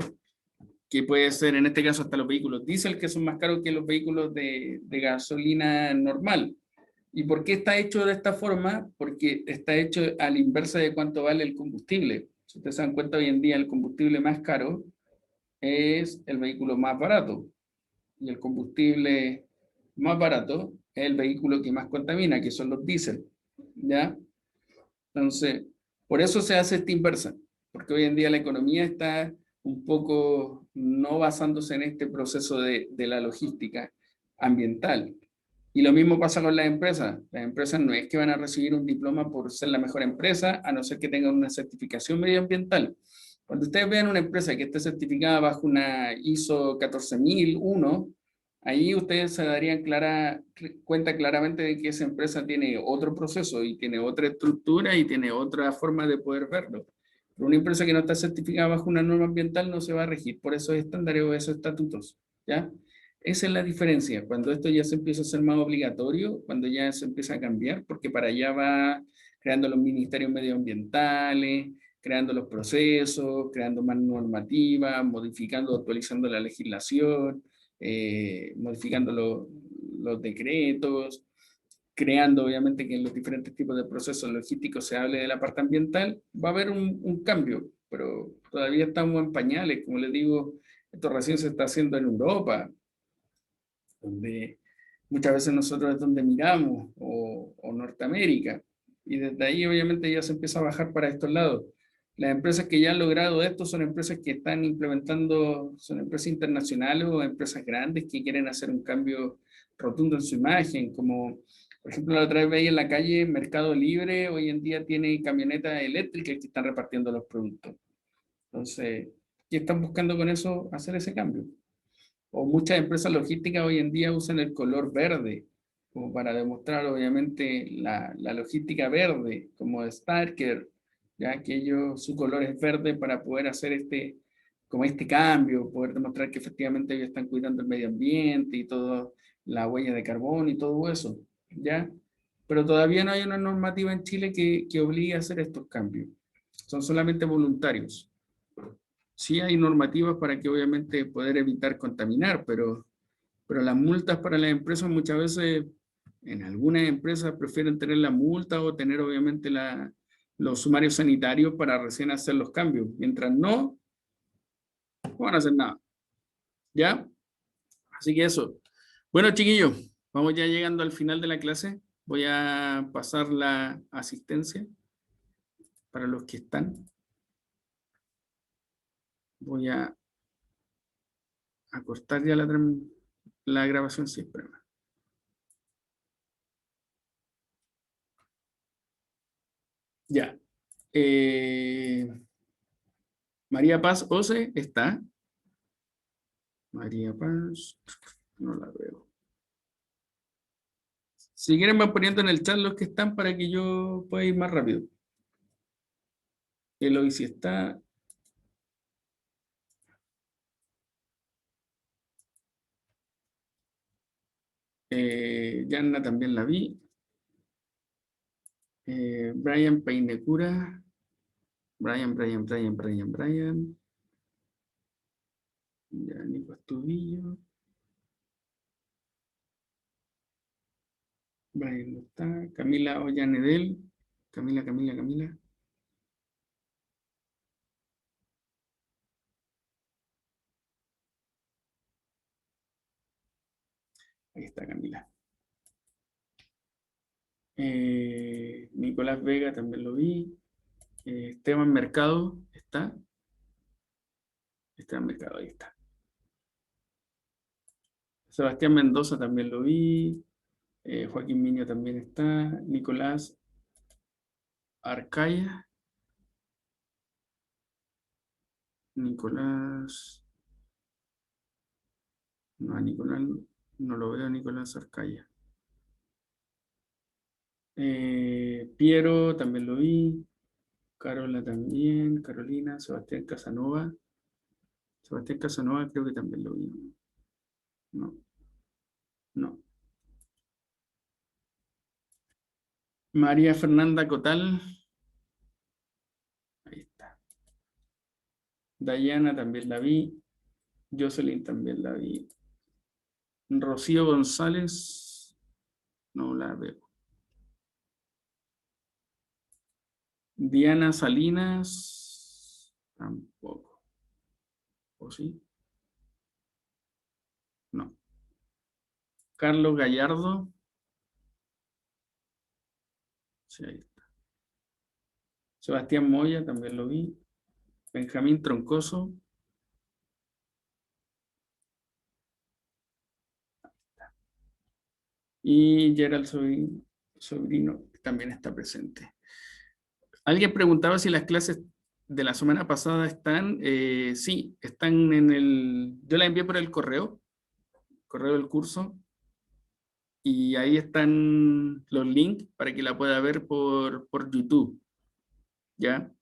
que puede ser en este caso hasta los vehículos diésel, que son más caros que los vehículos de gasolina normal. ¿Y por qué está hecho de esta forma? Porque está hecho a la inversa de cuánto vale el combustible. Si ustedes se dan cuenta, hoy en día el combustible más caro es el vehículo más barato. Y el combustible más barato es el vehículo que más contamina, que son los diésel, ¿ya? Entonces, por eso se hace esta inversa, porque hoy en día la economía está un poco no basándose en este proceso de la logística ambiental. Y lo mismo pasa con las empresas. Las empresas no es que van a recibir un diploma por ser la mejor empresa, a no ser que tengan una certificación medioambiental. Cuando ustedes vean una empresa que esté certificada bajo una ISO 14001, ahí ustedes se darían cuenta claramente de que esa empresa tiene otro proceso y tiene otra estructura y tiene otra forma de poder verlo. Pero una empresa que no está certificada bajo una norma ambiental no se va a regir por esos estándares o esos estatutos, ¿ya? Esa es la diferencia, cuando esto ya se empieza a ser más obligatorio, cuando ya se empieza a cambiar, porque para allá va creando los ministerios medioambientales, creando los procesos, creando más normativas, modificando, actualizando la legislación, modificando los decretos, creando obviamente que en los diferentes tipos de procesos logísticos se hable de la parte ambiental, va a haber un cambio, pero todavía estamos en pañales, como les digo, esto recién se está haciendo en Europa, donde muchas veces nosotros es donde miramos, o Norteamérica, y desde ahí obviamente ya se empieza a bajar para estos lados. Las empresas que ya han logrado esto son empresas que están implementando, son empresas internacionales o empresas grandes que quieren hacer un cambio rotundo en su imagen, como por ejemplo la otra vez veía en la calle Mercado Libre, hoy en día tiene camionetas eléctricas que están repartiendo los productos. Entonces, ¿qué están buscando con eso? Hacer ese cambio. O muchas empresas logísticas hoy en día usan el color verde, como para demostrar obviamente la logística verde, como Starker, ya que ellos, su color es verde para poder hacer como este cambio, poder demostrar que efectivamente ellos están cuidando el medio ambiente y toda la huella de carbono y todo eso, ¿ya? Pero todavía no hay una normativa en Chile que obligue a hacer estos cambios. Son solamente voluntarios. Sí hay normativas para que obviamente poder evitar contaminar, pero las multas para las empresas muchas veces, en algunas empresas prefieren tener la multa o tener obviamente los sumarios sanitarios para recién hacer los cambios. Mientras no van a hacer nada. ¿Ya? Así que eso. Bueno, chiquillos, vamos ya llegando al final de la clase. Voy a pasar la asistencia para los que están. Voy a cortar ya la grabación siempre. Ya. María Paz Ose está. María Paz, no la veo. Si quieren van poniendo en el chat los que están para que yo pueda ir más rápido. Eloy si está. Yanna también la vi. Brian Peinecura. Brian. Ya, Nico Estudillo. Brian no está. Camila Ollanedel. Camila. Ahí está Camila. Nicolás Vega también lo vi. Esteban Mercado está. Esteban Mercado, ahí está. Sebastián Mendoza también lo vi. Joaquín Miño también está. Nicolás Arcaya. Nicolás. No, a Nicolás no lo veo a Nicolás Arcaya. Piero también lo vi. Carola también. Carolina. Sebastián Casanova. Sebastián Casanova creo que también lo vi. No. María Fernanda Cotal. Ahí está. Dayana también la vi. Jocelyn también la vi. Rocío González. No la veo. Diana Salinas. Tampoco. ¿O sí? No. Carlos Gallardo. Sí, ahí está. Sebastián Moya, también lo vi. Benjamín Troncoso. Y Gerald Sobrino también está presente. Alguien preguntaba si las clases de la semana pasada están. Sí, están en el. Yo las envié por el correo del curso. Y ahí están los links para que la pueda ver por YouTube. ¿Ya?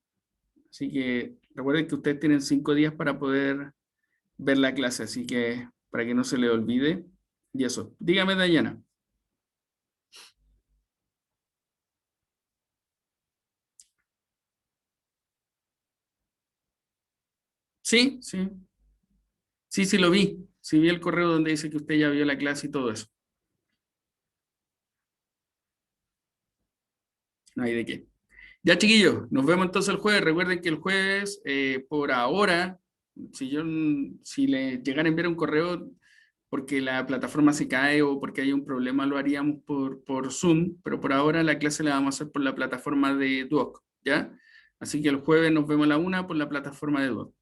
Así que recuerden que ustedes tienen 5 días para poder ver la clase. Así que para que no se le olvide. Y eso. Dígame, Dayana. Sí, sí. Sí, lo vi. Sí vi el correo donde dice que usted ya vio la clase y todo eso. No hay de qué. Ya, chiquillos, nos vemos entonces el jueves. Recuerden que el jueves, por ahora, si le llegan a enviar un correo porque la plataforma se cae o porque hay un problema, lo haríamos por Zoom, pero por ahora la clase la vamos a hacer por la plataforma de Duoc, ¿ya? Así que el jueves nos vemos a la 1 por la plataforma de Duoc.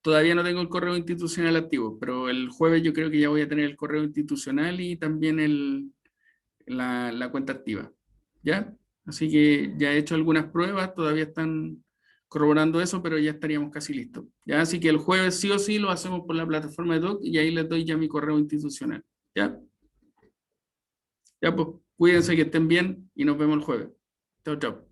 Todavía no tengo el correo institucional activo, pero el jueves yo creo que ya voy a tener el correo institucional y también la cuenta activa, ¿ya? Así que ya he hecho algunas pruebas, todavía están corroborando eso, pero ya estaríamos casi listos, ¿ya? Así que el jueves sí o sí lo hacemos por la plataforma de Doc y ahí les doy ya mi correo institucional, ¿ya? Ya pues, cuídense, que estén bien y nos vemos el jueves. Chao, chao.